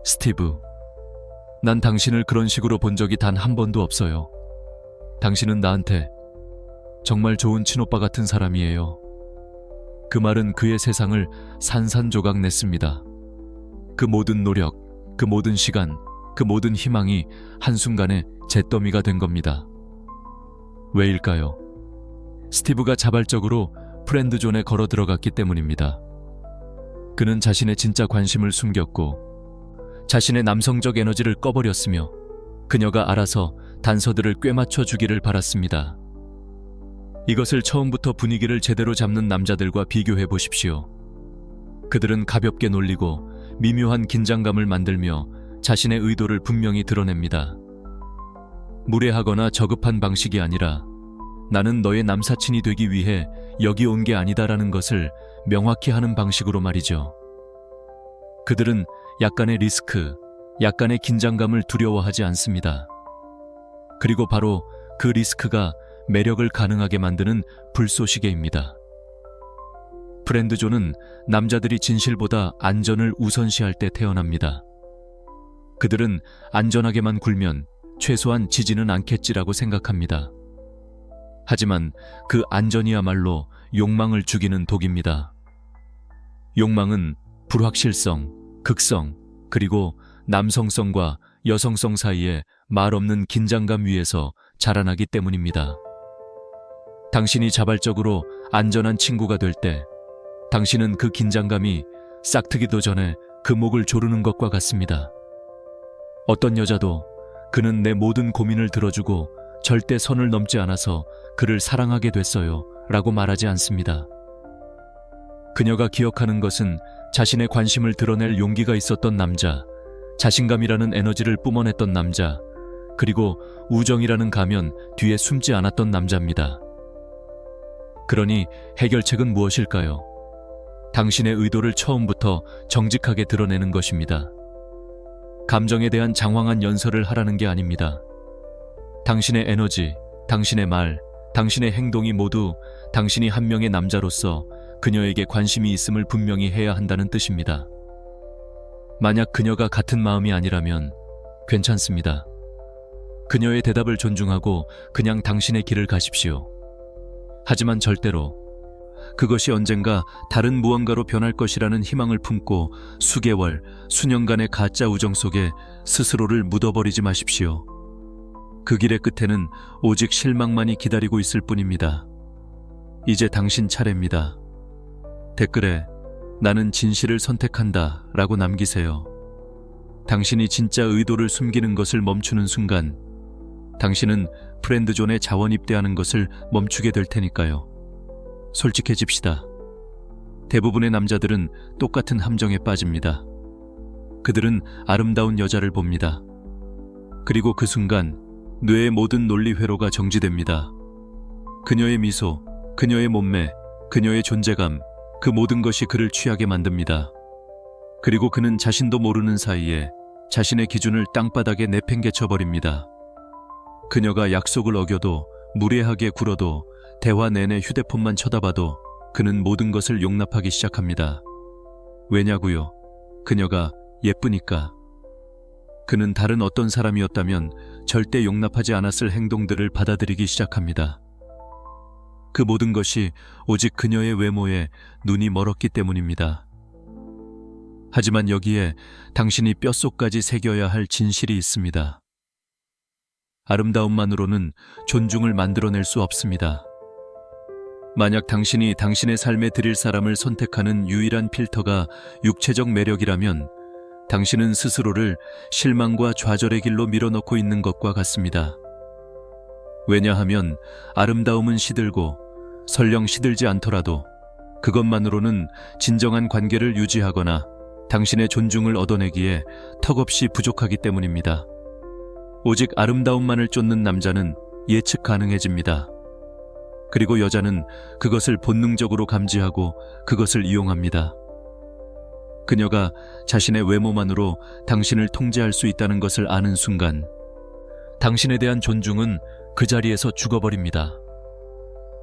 스티브, 난 당신을 그런 식으로 본 적이 단 한 번도 없어요. 당신은 나한테 정말 좋은 친오빠 같은 사람이에요. 그 말은 그의 세상을 산산조각 냈습니다. 그 모든 노력, 그 모든 시간, 그 모든 희망이 한순간에 잿더미가 된 겁니다. 왜일까요? 스티브가 자발적으로 프렌드존에 걸어 들어갔기 때문입니다. 그는 자신의 진짜 관심을 숨겼고 자신의 남성적 에너지를 꺼버렸으며 그녀가 알아서 단서들을 꿰맞춰 주기를 바랐습니다. 이것을 처음부터 분위기를 제대로 잡는 남자들과 비교해 보십시오. 그들은 가볍게 놀리고 미묘한 긴장감을 만들며 자신의 의도를 분명히 드러냅니다. 무례하거나 저급한 방식이 아니라 나는 너의 남사친이 되기 위해 여기 온 게 아니다라는 것을 명확히 하는 방식으로 말이죠. 그들은 약간의 리스크, 약간의 긴장감을 두려워하지 않습니다. 그리고 바로 그 리스크가 매력을 가능하게 만드는 불쏘시개입니다. 프렌드존은 남자들이 진실보다 안전을 우선시할 때 태어납니다. 그들은 안전하게만 굴면 최소한 지지는 않겠지라고 생각합니다. 하지만 그 안전이야말로 욕망을 죽이는 독입니다. 욕망은 불확실성, 극성, 그리고 남성성과 여성성 사이에 말없는 긴장감 위에서 자라나기 때문입니다. 당신이 자발적으로 안전한 친구가 될 때 당신은 그 긴장감이 싹트기도 전에 그 목을 조르는 것과 같습니다. 어떤 여자도 그는 내 모든 고민을 들어주고 절대 선을 넘지 않아서 그를 사랑하게 됐어요 라고 말하지 않습니다. 그녀가 기억하는 것은 자신의 관심을 드러낼 용기가 있었던 남자, 자신감이라는 에너지를 뿜어냈던 남자, 그리고 우정이라는 가면 뒤에 숨지 않았던 남자입니다. 그러니 해결책은 무엇일까요? 당신의 의도를 처음부터 정직하게 드러내는 것입니다. 감정에 대한 장황한 연설을 하라는 게 아닙니다. 당신의 에너지, 당신의 말, 당신의 행동이 모두 당신이 한 명의 남자로서 그녀에게 관심이 있음을 분명히 해야 한다는 뜻입니다. 만약 그녀가 같은 마음이 아니라면 괜찮습니다. 그녀의 대답을 존중하고 그냥 당신의 길을 가십시오. 하지만 절대로 그것이 언젠가 다른 무언가로 변할 것이라는 희망을 품고 수개월, 수년간의 가짜 우정 속에 스스로를 묻어버리지 마십시오. 그 길의 끝에는 오직 실망만이 기다리고 있을 뿐입니다. 이제 당신 차례입니다. 댓글에 나는 진실을 선택한다 라고 남기세요. 당신이 진짜 의도를 숨기는 것을 멈추는 순간 당신은 프렌드존에 자원 입대하는 것을 멈추게 될 테니까요. 솔직해집시다. 대부분의 남자들은 똑같은 함정에 빠집니다. 그들은 아름다운 여자를 봅니다. 그리고 그 순간 뇌의 모든 논리 회로가 정지됩니다. 그녀의 미소, 그녀의 몸매, 그녀의 존재감, 그 모든 것이 그를 취하게 만듭니다. 그리고 그는 자신도 모르는 사이에 자신의 기준을 땅바닥에 내팽개쳐버립니다. 그녀가 약속을 어겨도, 무례하게 굴어도, 대화 내내 휴대폰만 쳐다봐도 그는 모든 것을 용납하기 시작합니다. 왜냐고요? 그녀가 예쁘니까. 그는 다른 어떤 사람이었다면 절대 용납하지 않았을 행동들을 받아들이기 시작합니다. 그 모든 것이 오직 그녀의 외모에 눈이 멀었기 때문입니다. 하지만 여기에 당신이 뼛속까지 새겨야 할 진실이 있습니다. 아름다움만으로는 존중을 만들어낼 수 없습니다. 만약 당신이 당신의 삶에 드릴 사람을 선택하는 유일한 필터가 육체적 매력이라면 당신은 스스로를 실망과 좌절의 길로 밀어넣고 있는 것과 같습니다. 왜냐하면 아름다움은 시들고 설령 시들지 않더라도 그것만으로는 진정한 관계를 유지하거나 당신의 존중을 얻어내기에 턱없이 부족하기 때문입니다. 오직 아름다움만을 쫓는 남자는 예측 가능해집니다. 그리고 여자는 그것을 본능적으로 감지하고 그것을 이용합니다. 그녀가 자신의 외모만으로 당신을 통제할 수 있다는 것을 아는 순간 당신에 대한 존중은 그 자리에서 죽어버립니다.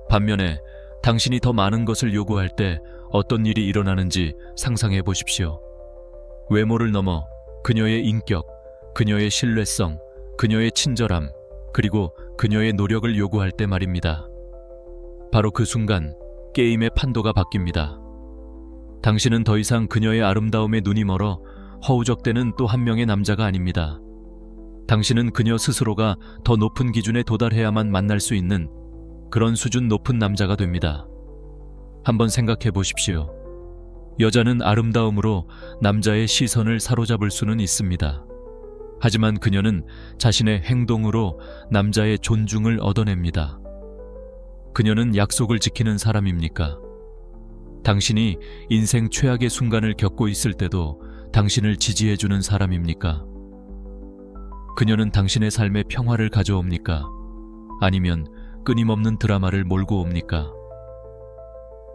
반면에 당신이 더 많은 것을 요구할 때 어떤 일이 일어나는지 상상해 보십시오. 외모를 넘어 그녀의 인격, 그녀의 신뢰성, 그녀의 친절함, 그리고 그녀의 노력을 요구할 때 말입니다. 바로 그 순간 게임의 판도가 바뀝니다. 당신은 더 이상 그녀의 아름다움에 눈이 멀어 허우적대는 또 한 명의 남자가 아닙니다. 당신은 그녀 스스로가 더 높은 기준에 도달해야만 만날 수 있는 그런 수준 높은 남자가 됩니다. 한번 생각해 보십시오. 여자는 아름다움으로 남자의 시선을 사로잡을 수는 있습니다. 하지만 그녀는 자신의 행동으로 남자의 존중을 얻어냅니다. 그녀는 약속을 지키는 사람입니까? 당신이 인생 최악의 순간을 겪고 있을 때도 당신을 지지해주는 사람입니까? 그녀는 당신의 삶에 평화를 가져옵니까? 아니면 끊임없는 드라마를 몰고 옵니까?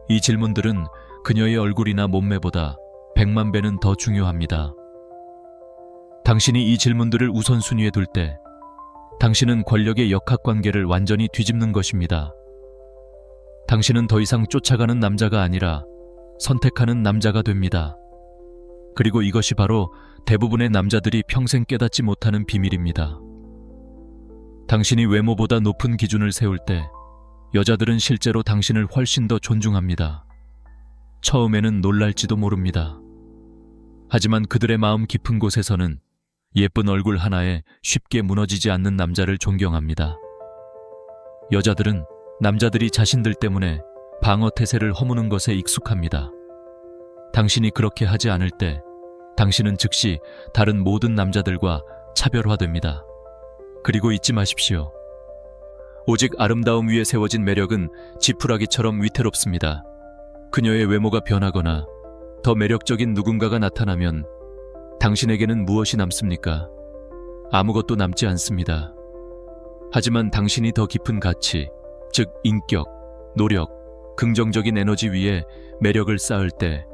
이 질문들은 그녀의 얼굴이나 몸매보다 100만 배는 더 중요합니다. 당신이 이 질문들을 우선순위에 둘 때 당신은 권력의 역학관계를 완전히 뒤집는 것입니다. 당신은 더 이상 쫓아가는 남자가 아니라 선택하는 남자가 됩니다. 그리고 이것이 바로 대부분의 남자들이 평생 깨닫지 못하는 비밀입니다. 당신이 외모보다 높은 기준을 세울 때 여자들은 실제로 당신을 훨씬 더 존중합니다. 처음에는 놀랄지도 모릅니다. 하지만 그들의 마음 깊은 곳에서는 예쁜 얼굴 하나에 쉽게 무너지지 않는 남자를 존경합니다. 여자들은 남자들이 자신들 때문에 방어 태세를 허무는 것에 익숙합니다. 당신이 그렇게 하지 않을 때 당신은 즉시 다른 모든 남자들과 차별화됩니다. 그리고 잊지 마십시오. 오직 아름다움 위에 세워진 매력은 지푸라기처럼 위태롭습니다. 그녀의 외모가 변하거나 더 매력적인 누군가가 나타나면 당신에게는 무엇이 남습니까? 아무것도 남지 않습니다. 하지만 당신이 더 깊은 가치, 즉 인격, 노력, 긍정적인 에너지 위에 매력을 쌓을 때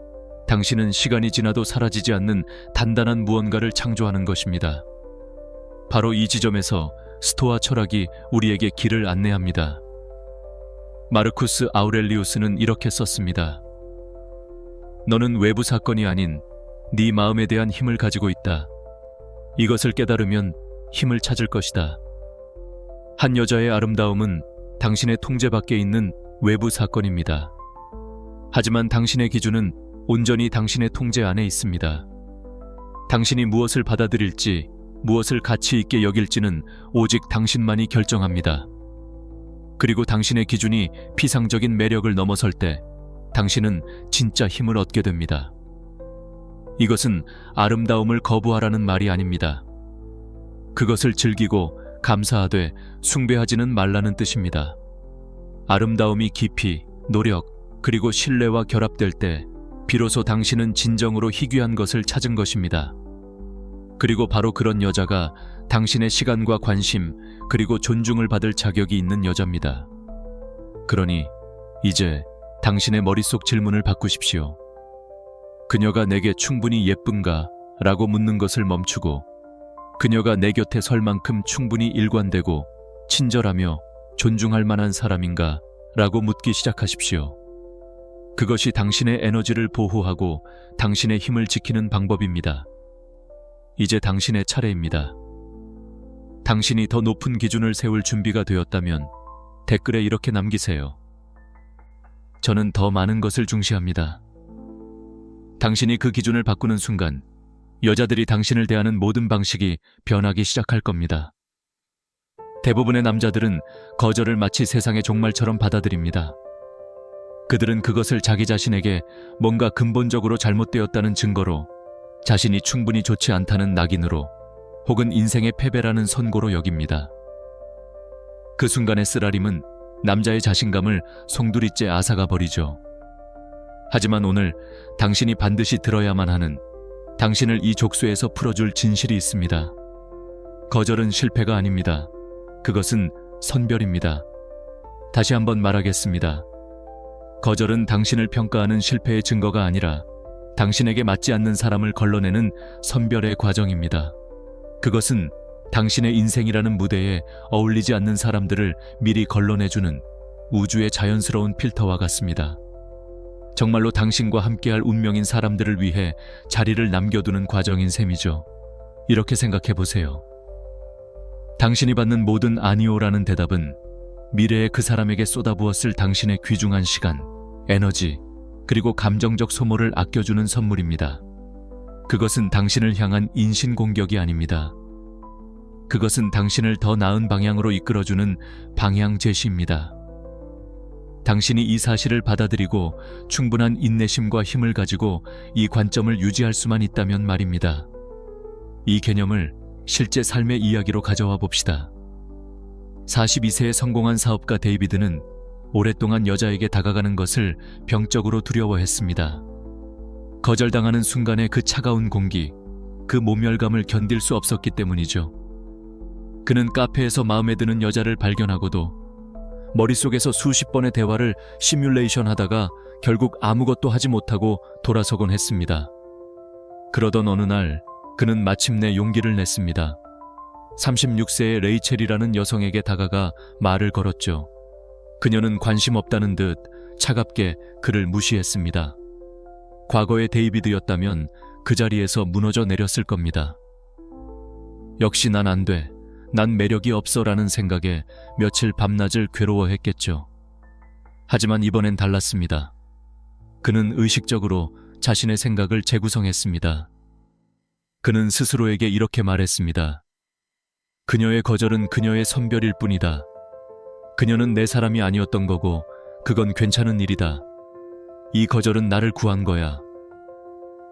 당신은 시간이 지나도 사라지지 않는 단단한 무언가를 창조하는 것입니다. 바로 이 지점에서 스토아 철학이 우리에게 길을 안내합니다. 마르쿠스 아우렐리우스는 이렇게 썼습니다. 너는 외부 사건이 아닌 네 마음에 대한 힘을 가지고 있다. 이것을 깨달으면 힘을 찾을 것이다. 한 여자의 아름다움은 당신의 통제 밖에 있는 외부 사건입니다. 하지만 당신의 기준은 온전히 당신의 통제 안에 있습니다. 당신이 무엇을 받아들일지, 무엇을 가치 있게 여길지는 오직 당신만이 결정합니다. 그리고 당신의 기준이 피상적인 매력을 넘어설 때 당신은 진짜 힘을 얻게 됩니다. 이것은 아름다움을 거부하라는 말이 아닙니다. 그것을 즐기고 감사하되 숭배하지는 말라는 뜻입니다. 아름다움이 깊이, 노력, 그리고 신뢰와 결합될 때 비로소 당신은 진정으로 희귀한 것을 찾은 것입니다. 그리고 바로 그런 여자가 당신의 시간과 관심, 그리고 존중을 받을 자격이 있는 여자입니다. 그러니 이제 당신의 머릿속 질문을 바꾸십시오. 그녀가 내게 충분히 예쁜가? 라고 묻는 것을 멈추고 그녀가 내 곁에 설 만큼 충분히 일관되고 친절하며 존중할 만한 사람인가? 라고 묻기 시작하십시오. 그것이 당신의 에너지를 보호하고 당신의 힘을 지키는 방법입니다. 이제 당신의 차례입니다. 당신이 더 높은 기준을 세울 준비가 되었다면 댓글에 이렇게 남기세요. 저는 더 많은 것을 중시합니다. 당신이 그 기준을 바꾸는 순간 여자들이 당신을 대하는 모든 방식이 변하기 시작할 겁니다. 대부분의 남자들은 거절을 마치 세상의 종말처럼 받아들입니다. 그들은 그것을 자기 자신에게 뭔가 근본적으로 잘못되었다는 증거로, 자신이 충분히 좋지 않다는 낙인으로, 혹은 인생의 패배라는 선고로 여깁니다. 그 순간의 쓰라림은 남자의 자신감을 송두리째 앗아가 버리죠. 하지만 오늘 당신이 반드시 들어야만 하는, 당신을 이 족쇄에서 풀어줄 진실이 있습니다. 거절은 실패가 아닙니다. 그것은 선별입니다. 다시 한번 말하겠습니다. 거절은 당신을 평가하는 실패의 증거가 아니라 당신에게 맞지 않는 사람을 걸러내는 선별의 과정입니다. 그것은 당신의 인생이라는 무대에 어울리지 않는 사람들을 미리 걸러내주는 우주의 자연스러운 필터와 같습니다. 정말로 당신과 함께할 운명인 사람들을 위해 자리를 남겨두는 과정인 셈이죠. 이렇게 생각해 보세요. 당신이 받는 모든 아니오라는 대답은 미래의 그 사람에게 쏟아부었을 당신의 귀중한 시간, 에너지, 그리고 감정적 소모를 아껴주는 선물입니다. 그것은 당신을 향한 인신공격이 아닙니다. 그것은 당신을 더 나은 방향으로 이끌어주는 방향 제시입니다. 당신이 이 사실을 받아들이고 충분한 인내심과 힘을 가지고 이 관점을 유지할 수만 있다면 말입니다. 이 개념을 실제 삶의 이야기로 가져와 봅시다. 42세에 성공한 사업가 데이비드는 오랫동안 여자에게 다가가는 것을 병적으로 두려워했습니다. 거절당하는 순간의 그 차가운 공기, 그 모멸감을 견딜 수 없었기 때문이죠. 그는 카페에서 마음에 드는 여자를 발견하고도 머릿속에서 수십 번의 대화를 시뮬레이션 하다가 결국 아무것도 하지 못하고 돌아서곤 했습니다. 그러던 어느 날 그는 마침내 용기를 냈습니다. 36세의 레이첼이라는 여성에게 다가가 말을 걸었죠. 그녀는 관심 없다는 듯 차갑게 그를 무시했습니다. 과거의 데이비드였다면 그 자리에서 무너져 내렸을 겁니다. 역시 난 안 돼. 난 매력이 없어 라는 생각에 며칠 밤낮을 괴로워했겠죠. 하지만 이번엔 달랐습니다. 그는 의식적으로 자신의 생각을 재구성했습니다. 그는 스스로에게 이렇게 말했습니다. 그녀의 거절은 그녀의 선별일 뿐이다. 그녀는 내 사람이 아니었던 거고 그건 괜찮은 일이다. 이 거절은 나를 구한 거야.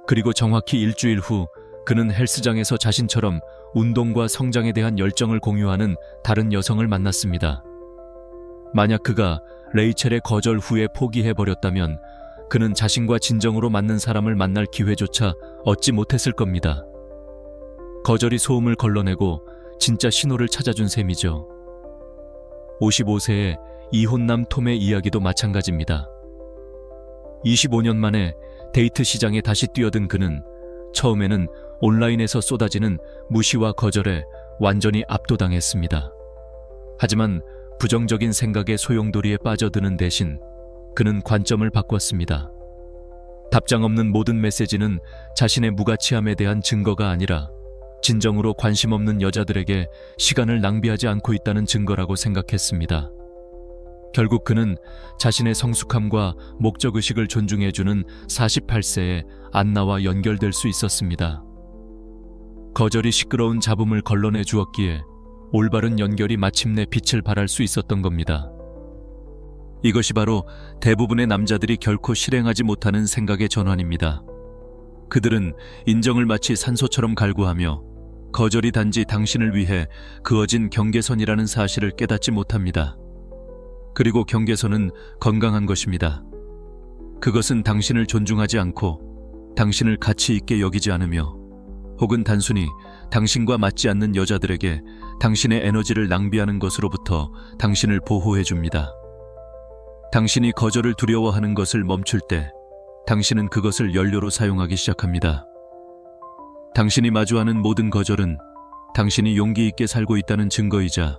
그리고 정확히 일주일 후 그는 헬스장에서 자신처럼 운동과 성장에 대한 열정을 공유하는 다른 여성을 만났습니다. 만약 그가 레이첼의 거절 후에 포기해버렸다면 그는 자신과 진정으로 맞는 사람을 만날 기회조차 얻지 못했을 겁니다. 거절이 소음을 걸러내고 진짜 신호를 찾아준 셈이죠. 55세의 이혼남 톰의 이야기도 마찬가지입니다. 25년 만에 데이트 시장에 다시 뛰어든 그는 처음에는 온라인에서 쏟아지는 무시와 거절에 완전히 압도당했습니다. 하지만 부정적인 생각의 소용돌이에 빠져드는 대신 그는 관점을 바꿨습니다. 답장 없는 모든 메시지는 자신의 무가치함에 대한 증거가 아니라 진정으로 관심 없는 여자들에게 시간을 낭비하지 않고 있다는 증거라고 생각했습니다. 결국 그는 자신의 성숙함과 목적의식을 존중해주는 48세의 안나와 연결될 수 있었습니다. 거절이 시끄러운 잡음을 걸러내 주었기에 올바른 연결이 마침내 빛을 발할 수 있었던 겁니다. 이것이 바로 대부분의 남자들이 결코 실행하지 못하는 생각의 전환입니다. 그들은 인정을 마치 산소처럼 갈구하며 거절이 단지 당신을 위해 그어진 경계선이라는 사실을 깨닫지 못합니다. 그리고 경계선은 건강한 것입니다. 그것은 당신을 존중하지 않고 당신을 가치 있게 여기지 않으며 혹은 단순히 당신과 맞지 않는 여자들에게 당신의 에너지를 낭비하는 것으로부터 당신을 보호해 줍니다. 당신이 거절을 두려워하는 것을 멈출 때 당신은 그것을 연료로 사용하기 시작합니다. 당신이 마주하는 모든 거절은 당신이 용기 있게 살고 있다는 증거이자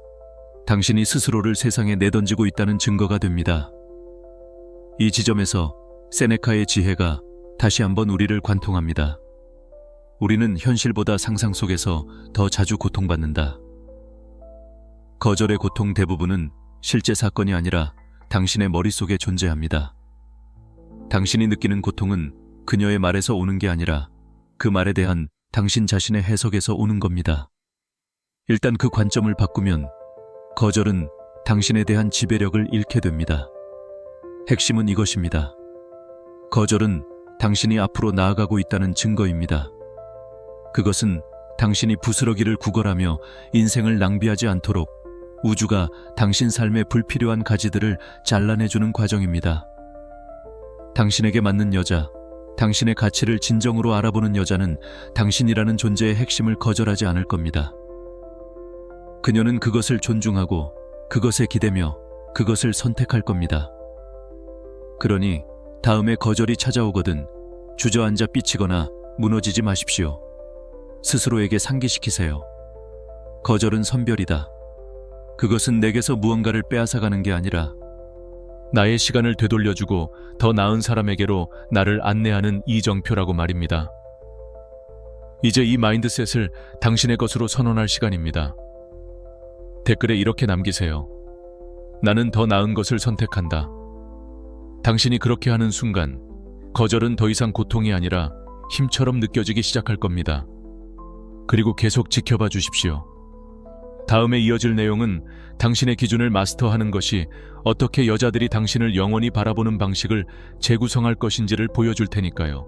당신이 스스로를 세상에 내던지고 있다는 증거가 됩니다. 이 지점에서 세네카의 지혜가 다시 한번 우리를 관통합니다. 우리는 현실보다 상상 속에서 더 자주 고통받는다. 거절의 고통 대부분은 실제 사건이 아니라 당신의 머릿속에 존재합니다. 당신이 느끼는 고통은 그녀의 말에서 오는 게 아니라 그 말에 대한 당신 자신의 해석에서 오는 겁니다. 일단 그 관점을 바꾸면 거절은 당신에 대한 지배력을 잃게 됩니다. 핵심은 이것입니다. 거절은 당신이 앞으로 나아가고 있다는 증거입니다. 그것은 당신이 부스러기를 구걸하며 인생을 낭비하지 않도록 우주가 당신 삶의 불필요한 가지들을 잘라내주는 과정입니다. 당신에게 맞는 여자, 당신의 가치를 진정으로 알아보는 여자는 당신이라는 존재의 핵심을 거절하지 않을 겁니다. 그녀는 그것을 존중하고 그것에 기대며 그것을 선택할 겁니다. 그러니 다음에 거절이 찾아오거든 주저앉아 삐치거나 무너지지 마십시오. 스스로에게 상기시키세요. 거절은 선별이다. 그것은 내게서 무언가를 빼앗아가는 게 아니라 나의 시간을 되돌려주고 더 나은 사람에게로 나를 안내하는 이정표라고 말입니다. 이제 이 마인드셋을 당신의 것으로 선언할 시간입니다. 댓글에 이렇게 남기세요. 나는 더 나은 것을 선택한다. 당신이 그렇게 하는 순간 거절은 더 이상 고통이 아니라 힘처럼 느껴지기 시작할 겁니다. 그리고 계속 지켜봐 주십시오. 다음에 이어질 내용은 당신의 기준을 마스터하는 것이 어떻게 여자들이 당신을 영원히 바라보는 방식을 재구성할 것인지를 보여줄 테니까요.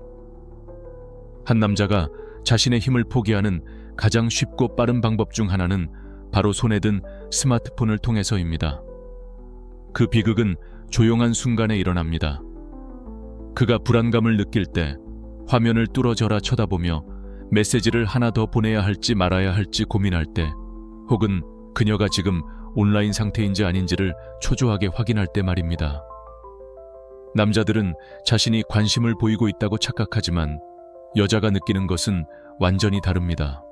한 남자가 자신의 힘을 포기하는 가장 쉽고 빠른 방법 중 하나는 바로 손에 든 스마트폰을 통해서입니다. 그 비극은 조용한 순간에 일어납니다. 그가 불안감을 느낄 때 화면을 뚫어져라 쳐다보며 메시지를 하나 더 보내야 할지 말아야 할지 고민할 때 혹은 그녀가 지금 온라인 상태인지 아닌지를 초조하게 확인할 때 말입니다. 남자들은 자신이 관심을 보이고 있다고 착각하지만 여자가 느끼는 것은 완전히 다릅니다.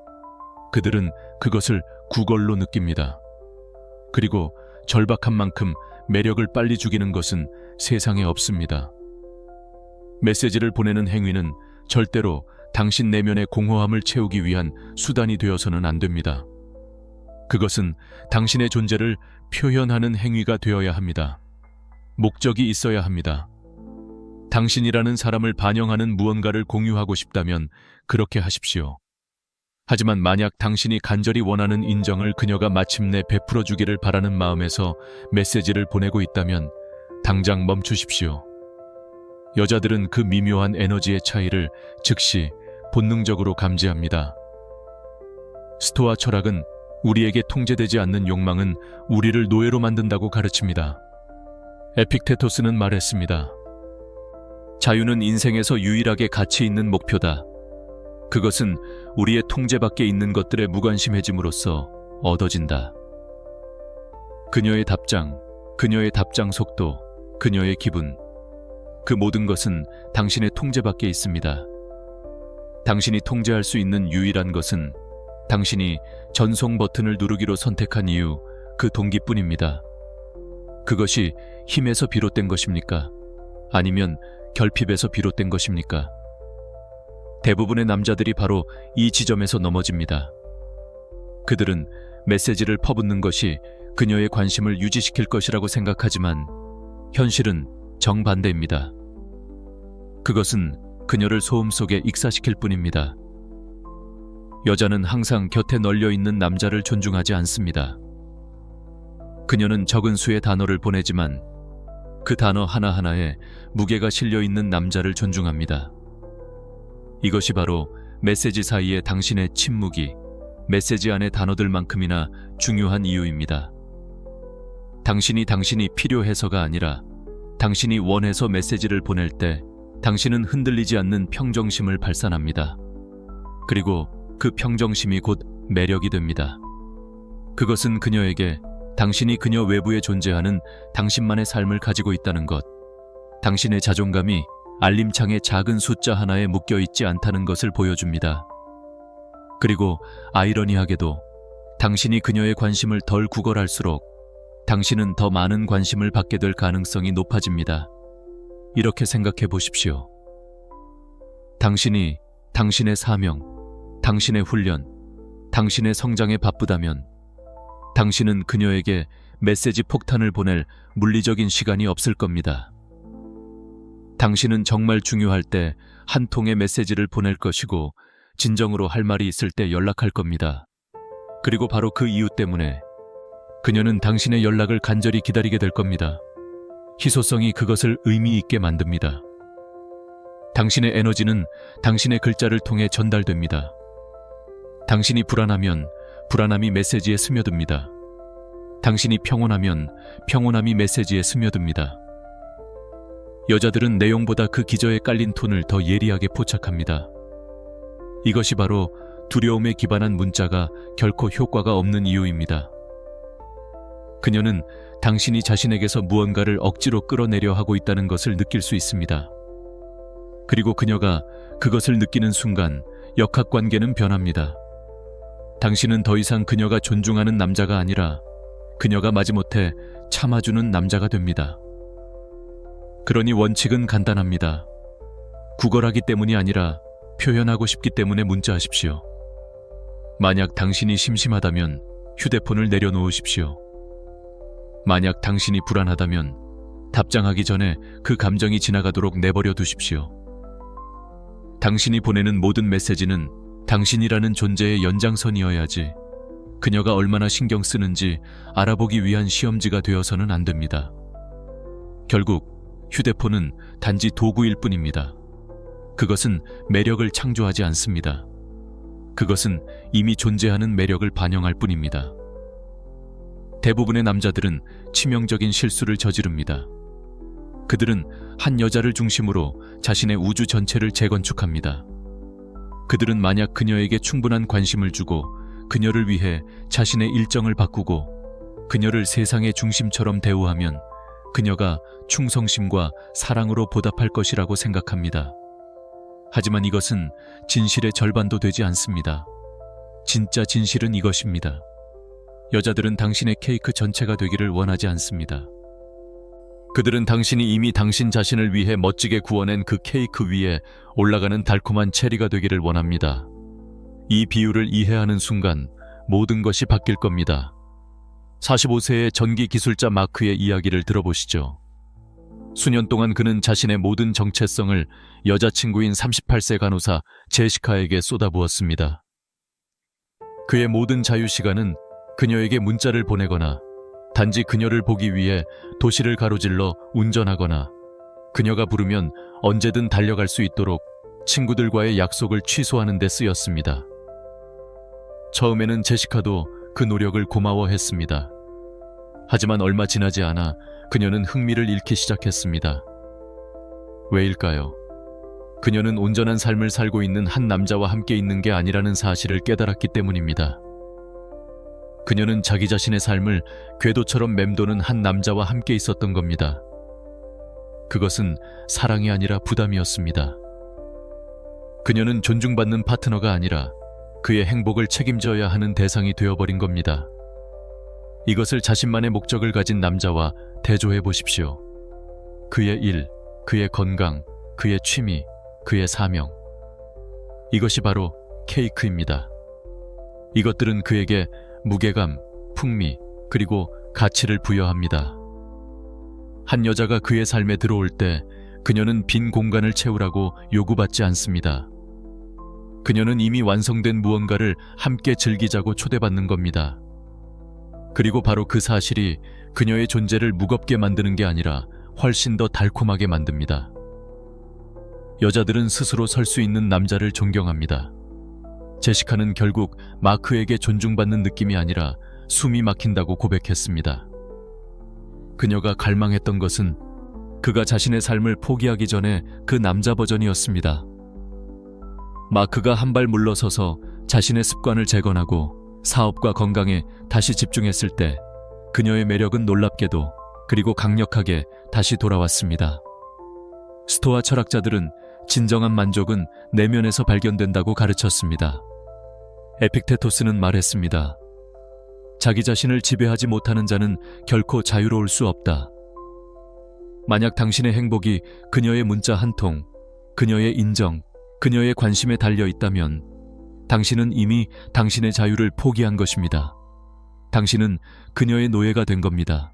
그들은 그것을 구걸로 느낍니다. 그리고 절박한 만큼 매력을 빨리 죽이는 것은 세상에 없습니다. 메시지를 보내는 행위는 절대로 당신 내면의 공허함을 채우기 위한 수단이 되어서는 안 됩니다. 그것은 당신의 존재를 표현하는 행위가 되어야 합니다. 목적이 있어야 합니다. 당신이라는 사람을 반영하는 무언가를 공유하고 싶다면 그렇게 하십시오. 하지만 만약 당신이 간절히 원하는 인정을 그녀가 마침내 베풀어 주기를 바라는 마음에서 메시지를 보내고 있다면 당장 멈추십시오. 여자들은 그 미묘한 에너지의 차이를 즉시 본능적으로 감지합니다. 스토아 철학은 우리에게 통제되지 않는 욕망은 우리를 노예로 만든다고 가르칩니다. 에픽테토스는 말했습니다. 자유는 인생에서 유일하게 가치 있는 목표다. 그것은 우리의 통제 밖에 있는 것들에 무관심해짐으로써 얻어진다. 그녀의 답장 속도, 그녀의 기분, 그 모든 것은 당신의 통제 밖에 있습니다. 당신이 통제할 수 있는 유일한 것은 당신이 전송 버튼을 누르기로 선택한 이유, 그 동기뿐입니다. 그것이 힘에서 비롯된 것입니까? 아니면 결핍에서 비롯된 것입니까? 대부분의 남자들이 바로 이 지점에서 넘어집니다. 그들은 메시지를 퍼붓는 것이 그녀의 관심을 유지시킬 것이라고 생각하지만 현실은 정반대입니다. 그것은 그녀를 소음 속에 익사시킬 뿐입니다. 여자는 항상 곁에 널려 있는 남자를 존중하지 않습니다. 그녀는 적은 수의 단어를 보내지만 그 단어 하나하나에 무게가 실려 있는 남자를 존중합니다. 이것이 바로 메시지 사이에 당신의 침묵이 메시지 안의 단어들만큼이나 중요한 이유입니다. 당신이 필요해서가 아니라 당신이 원해서 메시지를 보낼 때 당신은 흔들리지 않는 평정심을 발산합니다. 그리고 그 평정심이 곧 매력이 됩니다. 그것은 그녀에게 당신이 그녀 외부에 존재하는 당신만의 삶을 가지고 있다는 것, 당신의 자존감이 알림창의 작은 숫자 하나에 묶여있지 않다는 것을 보여줍니다. 그리고 아이러니하게도 당신이 그녀의 관심을 덜 구걸할수록 당신은 더 많은 관심을 받게 될 가능성이 높아집니다. 이렇게 생각해 보십시오. 당신이 당신의 사명, 당신의 훈련, 당신의 성장에 바쁘다면 당신은 그녀에게 메시지 폭탄을 보낼 물리적인 시간이 없을 겁니다. 당신은 정말 중요할 때 한 통의 메시지를 보낼 것이고 진정으로 할 말이 있을 때 연락할 겁니다. 그리고 바로 그 이유 때문에 그녀는 당신의 연락을 간절히 기다리게 될 겁니다. 희소성이 그것을 의미 있게 만듭니다. 당신의 에너지는 당신의 글자를 통해 전달됩니다. 당신이 불안하면 불안함이 메시지에 스며듭니다. 당신이 평온하면 평온함이 메시지에 스며듭니다. 여자들은 내용보다 그 기저에 깔린 톤을 더 예리하게 포착합니다. 이것이 바로 두려움에 기반한 문자가 결코 효과가 없는 이유입니다. 그녀는 당신이 자신에게서 무언가를 억지로 끌어내려 하고 있다는 것을 느낄 수 있습니다. 그리고 그녀가 그것을 느끼는 순간 역학관계는 변합니다. 당신은 더 이상 그녀가 존중하는 남자가 아니라 그녀가 마지못해 참아주는 남자가 됩니다. 그러니 원칙은 간단합니다. 구걸하기 때문이 아니라 표현하고 싶기 때문에 문자하십시오. 만약 당신이 심심하다면 휴대폰을 내려놓으십시오. 만약 당신이 불안하다면 답장하기 전에 그 감정이 지나가도록 내버려 두십시오. 당신이 보내는 모든 메시지는 당신이라는 존재의 연장선이어야지 그녀가 얼마나 신경 쓰는지 알아보기 위한 시험지가 되어서는 안 됩니다. 결국 휴대폰은 단지 도구일 뿐입니다. 그것은 매력을 창조하지 않습니다. 그것은 이미 존재하는 매력을 반영할 뿐입니다. 대부분의 남자들은 치명적인 실수를 저지릅니다. 그들은 한 여자를 중심으로 자신의 우주 전체를 재건축합니다. 그들은 만약 그녀에게 충분한 관심을 주고 그녀를 위해 자신의 일정을 바꾸고 그녀를 세상의 중심처럼 대우하면 그녀가 충성심과 사랑으로 보답할 것이라고 생각합니다. 하지만 이것은 진실의 절반도 되지 않습니다. 진짜 진실은 이것입니다. 여자들은 당신의 케이크 전체가 되기를 원하지 않습니다. 그들은 당신이 이미 당신 자신을 위해 멋지게 구워낸 그 케이크 위에 올라가는 달콤한 체리가 되기를 원합니다. 이 비유를 이해하는 순간 모든 것이 바뀔 겁니다. 45세의 전기 기술자 마크의 이야기를 들어보시죠. 수년 동안 그는 자신의 모든 정체성을 여자친구인 38세 간호사 제시카에게 쏟아부었습니다. 그의 모든 자유시간은 그녀에게 문자를 보내거나 단지 그녀를 보기 위해 도시를 가로질러 운전하거나 그녀가 부르면 언제든 달려갈 수 있도록 친구들과의 약속을 취소하는 데 쓰였습니다. 처음에는 제시카도 그 노력을 고마워했습니다. 하지만 얼마 지나지 않아 그녀는 흥미를 잃기 시작했습니다. 왜일까요? 그녀는 온전한 삶을 살고 있는 한 남자와 함께 있는 게 아니라는 사실을 깨달았기 때문입니다. 그녀는 자기 자신의 삶을 궤도처럼 맴도는 한 남자와 함께 있었던 겁니다. 그것은 사랑이 아니라 부담이었습니다. 그녀는 존중받는 파트너가 아니라 그의 행복을 책임져야 하는 대상이 되어버린 겁니다. 이것을 자신만의 목적을 가진 남자와 대조해 보십시오. 그의 일, 그의 건강, 그의 취미, 그의 사명. 이것이 바로 케이크입니다. 이것들은 그에게 무게감, 풍미, 그리고 가치를 부여합니다. 한 여자가 그의 삶에 들어올 때 그녀는 빈 공간을 채우라고 요구받지 않습니다. 그녀는 이미 완성된 무언가를 함께 즐기자고 초대받는 겁니다. 그리고 바로 그 사실이 그녀의 존재를 무겁게 만드는 게 아니라 훨씬 더 달콤하게 만듭니다. 여자들은 스스로 설 수 있는 남자를 존경합니다. 제시카는 결국 마크에게 존중받는 느낌이 아니라 숨이 막힌다고 고백했습니다. 그녀가 갈망했던 것은 그가 자신의 삶을 포기하기 전에 그 남자 버전이었습니다. 마크가 한 발 물러서서 자신의 습관을 재건하고 사업과 건강에 다시 집중했을 때 그녀의 매력은 놀랍게도 그리고 강력하게 다시 돌아왔습니다. 스토아 철학자들은 진정한 만족은 내면에서 발견된다고 가르쳤습니다. 에픽테토스는 말했습니다. 자기 자신을 지배하지 못하는 자는 결코 자유로울 수 없다. 만약 당신의 행복이 그녀의 문자 한 통, 그녀의 인정, 그녀의 관심에 달려 있다면 당신은 이미 당신의 자유를 포기한 것입니다. 당신은 그녀의 노예가 된 겁니다.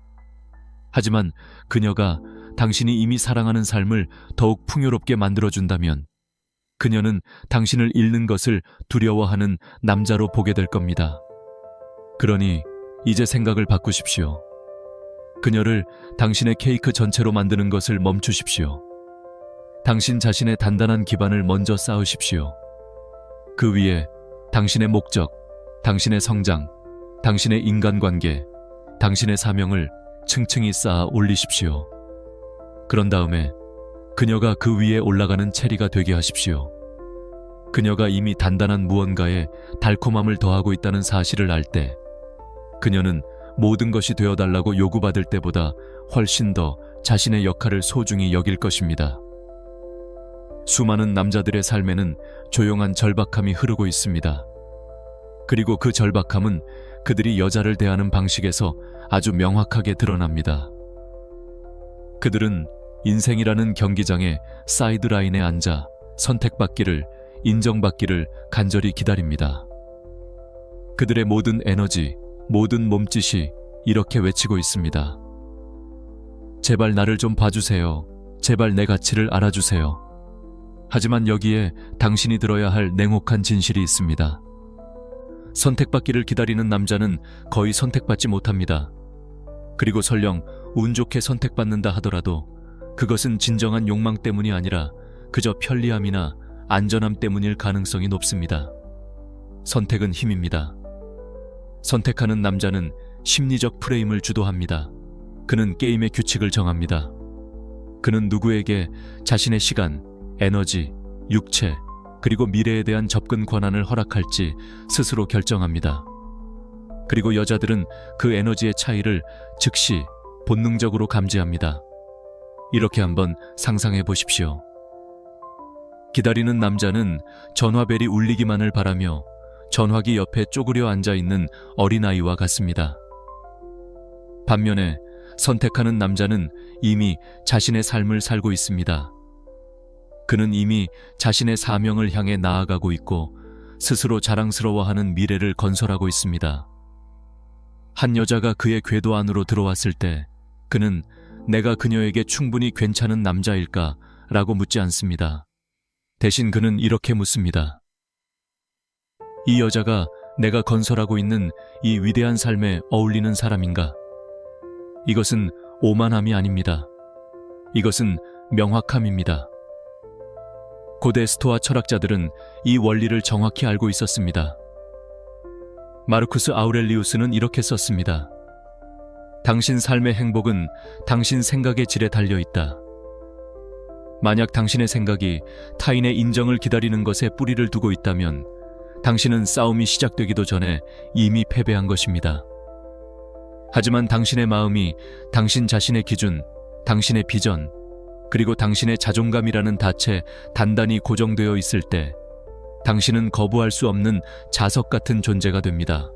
하지만 그녀가 당신이 이미 사랑하는 삶을 더욱 풍요롭게 만들어준다면 그녀는 당신을 잃는 것을 두려워하는 남자로 보게 될 겁니다. 그러니 이제 생각을 바꾸십시오. 그녀를 당신의 케이크 전체로 만드는 것을 멈추십시오. 당신 자신의 단단한 기반을 먼저 쌓으십시오. 그 위에 당신의 목적, 당신의 성장, 당신의 인간관계, 당신의 사명을 층층이 쌓아 올리십시오. 그런 다음에 그녀가 그 위에 올라가는 체리가 되게 하십시오. 그녀가 이미 단단한 무언가에 달콤함을 더하고 있다는 사실을 알 때 그녀는 모든 것이 되어달라고 요구받을 때보다 훨씬 더 자신의 역할을 소중히 여길 것입니다. 수많은 남자들의 삶에는 조용한 절박함이 흐르고 있습니다. 그리고 그 절박함은 그들이 여자를 대하는 방식에서 아주 명확하게 드러납니다. 그들은 인생이라는 경기장의 사이드라인에 앉아 선택받기를, 인정받기를 간절히 기다립니다. 그들의 모든 에너지, 모든 몸짓이 이렇게 외치고 있습니다. 제발 나를 좀 봐주세요. 제발 내 가치를 알아주세요. 하지만 여기에 당신이 들어야 할 냉혹한 진실이 있습니다. 선택받기를 기다리는 남자는 거의 선택받지 못합니다. 그리고 설령 운 좋게 선택받는다 하더라도 그것은 진정한 욕망 때문이 아니라 그저 편리함이나 안전함 때문일 가능성이 높습니다. 선택은 힘입니다. 선택하는 남자는 심리적 프레임을 주도합니다. 그는 게임의 규칙을 정합니다. 그는 누구에게 자신의 시간, 에너지, 육체, 그리고 미래에 대한 접근 권한을 허락할지 스스로 결정합니다. 그리고 여자들은 그 에너지의 차이를 즉시 본능적으로 감지합니다. 이렇게 한번 상상해 보십시오. 기다리는 남자는 전화벨이 울리기만을 바라며 전화기 옆에 쪼그려 앉아있는 어린아이와 같습니다. 반면에 선택하는 남자는 이미 자신의 삶을 살고 있습니다. 그는 이미 자신의 사명을 향해 나아가고 있고 스스로 자랑스러워하는 미래를 건설하고 있습니다. 한 여자가 그의 궤도 안으로 들어왔을 때 그는 내가 그녀에게 충분히 괜찮은 남자일까? 라고 묻지 않습니다. 대신 그는 이렇게 묻습니다. 이 여자가 내가 건설하고 있는 이 위대한 삶에 어울리는 사람인가? 이것은 오만함이 아닙니다. 이것은 명확함입니다. 고대 스토아 철학자들은 이 원리를 정확히 알고 있었습니다. 마르쿠스 아우렐리우스는 이렇게 썼습니다. 당신 삶의 행복은 당신 생각의 질에 달려 있다. 만약 당신의 생각이 타인의 인정을 기다리는 것에 뿌리를 두고 있다면 당신은 싸움이 시작되기도 전에 이미 패배한 것입니다. 하지만 당신의 마음이 당신 자신의 기준, 당신의 비전, 그리고 당신의 자존감이라는 닻에 단단히 고정되어 있을 때 당신은 거부할 수 없는 자석 같은 존재가 됩니다.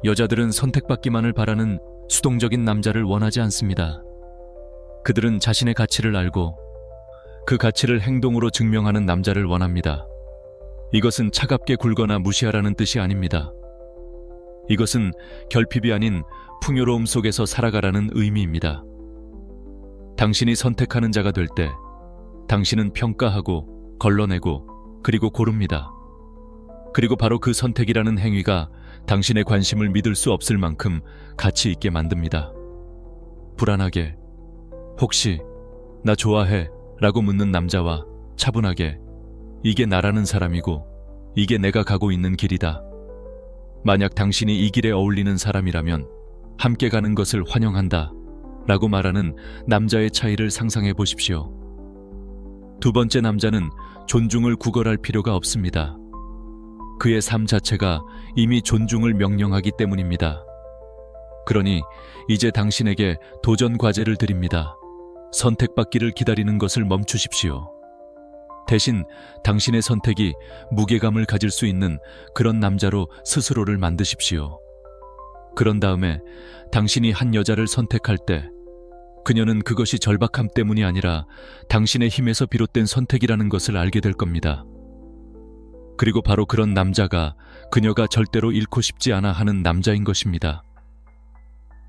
여자들은 선택받기만을 바라는 수동적인 남자를 원하지 않습니다. 그들은 자신의 가치를 알고 그 가치를 행동으로 증명하는 남자를 원합니다. 이것은 차갑게 굴거나 무시하라는 뜻이 아닙니다. 이것은 결핍이 아닌 풍요로움 속에서 살아가라는 의미입니다. 당신이 선택하는 자가 될 때 당신은 평가하고 걸러내고 그리고 고릅니다. 그리고 바로 그 선택이라는 행위가 당신의 관심을 믿을 수 없을 만큼 가치 있게 만듭니다. 불안하게 혹시 나 좋아해? 라고 묻는 남자와 차분하게 이게 나라는 사람이고 이게 내가 가고 있는 길이다. 만약 당신이 이 길에 어울리는 사람이라면 함께 가는 것을 환영한다 라고 말하는 남자의 차이를 상상해 보십시오. 두 번째 남자는 존중을 구걸할 필요가 없습니다. 그의 삶 자체가 이미 존중을 명령하기 때문입니다. 그러니 이제 당신에게 도전 과제를 드립니다. 선택받기를 기다리는 것을 멈추십시오. 대신 당신의 선택이 무게감을 가질 수 있는 그런 남자로 스스로를 만드십시오. 그런 다음에 당신이 한 여자를 선택할 때 그녀는 그것이 절박함 때문이 아니라 당신의 힘에서 비롯된 선택이라는 것을 알게 될 겁니다. 그리고 바로 그런 남자가 그녀가 절대로 잃고 싶지 않아 하는 남자인 것입니다.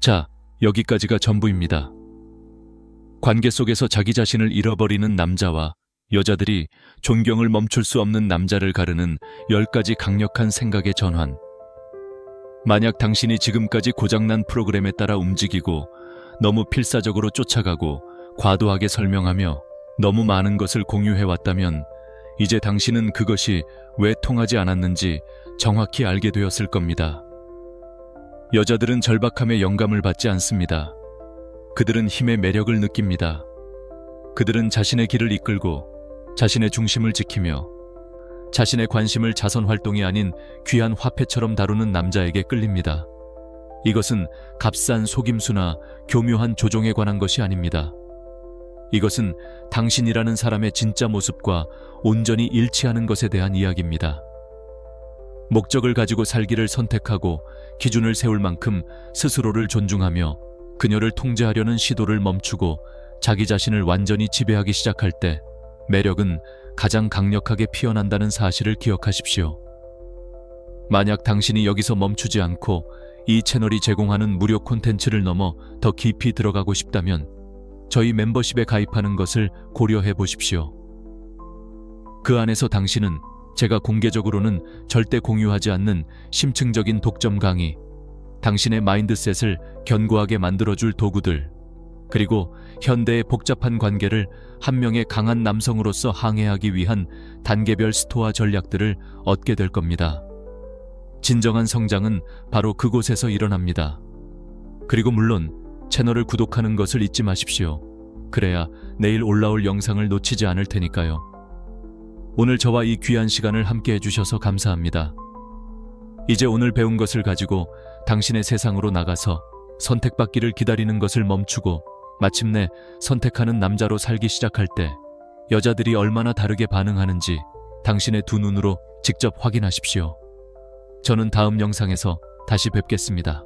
자, 여기까지가 전부입니다. 관계 속에서 자기 자신을 잃어버리는 남자와 여자들이 존경을 멈출 수 없는 남자를 가르는 10가지 강력한 생각의 전환. 만약 당신이 지금까지 고장난 프로그램에 따라 움직이고 너무 필사적으로 쫓아가고 과도하게 설명하며 너무 많은 것을 공유해왔다면 이제 당신은 그것이 왜 통하지 않았는지 정확히 알게 되었을 겁니다. 여자들은 절박함에 영감을 받지 않습니다. 그들은 힘의 매력을 느낍니다. 그들은 자신의 길을 이끌고 자신의 중심을 지키며 자신의 관심을 자선 활동이 아닌 귀한 화폐처럼 다루는 남자에게 끌립니다. 이것은 값싼 속임수나 교묘한 조종에 관한 것이 아닙니다. 이것은 당신이라는 사람의 진짜 모습과 온전히 일치하는 것에 대한 이야기입니다. 목적을 가지고 살기를 선택하고 기준을 세울 만큼 스스로를 존중하며 그녀를 통제하려는 시도를 멈추고 자기 자신을 완전히 지배하기 시작할 때 매력은 가장 강력하게 피어난다는 사실을 기억하십시오. 만약 당신이 여기서 멈추지 않고 이 채널이 제공하는 무료 콘텐츠를 넘어 더 깊이 들어가고 싶다면 저희 멤버십에 가입하는 것을 고려해 보십시오. 그 안에서 당신은 제가 공개적으로는 절대 공유하지 않는 심층적인 독점 강의, 당신의 마인드셋을 견고하게 만들어줄 도구들, 그리고 현대의 복잡한 관계를 한 명의 강한 남성으로서 항해하기 위한 단계별 스토아 전략들을 얻게 될 겁니다. 진정한 성장은 바로 그곳에서 일어납니다. 그리고 물론 채널을 구독하는 것을 잊지 마십시오. 그래야 내일 올라올 영상을 놓치지 않을 테니까요. 오늘 저와 이 귀한 시간을 함께 해주셔서 감사합니다. 이제 오늘 배운 것을 가지고 당신의 세상으로 나가서 선택받기를 기다리는 것을 멈추고 마침내 선택하는 남자로 살기 시작할 때 여자들이 얼마나 다르게 반응하는지 당신의 두 눈으로 직접 확인하십시오. 저는 다음 영상에서 다시 뵙겠습니다.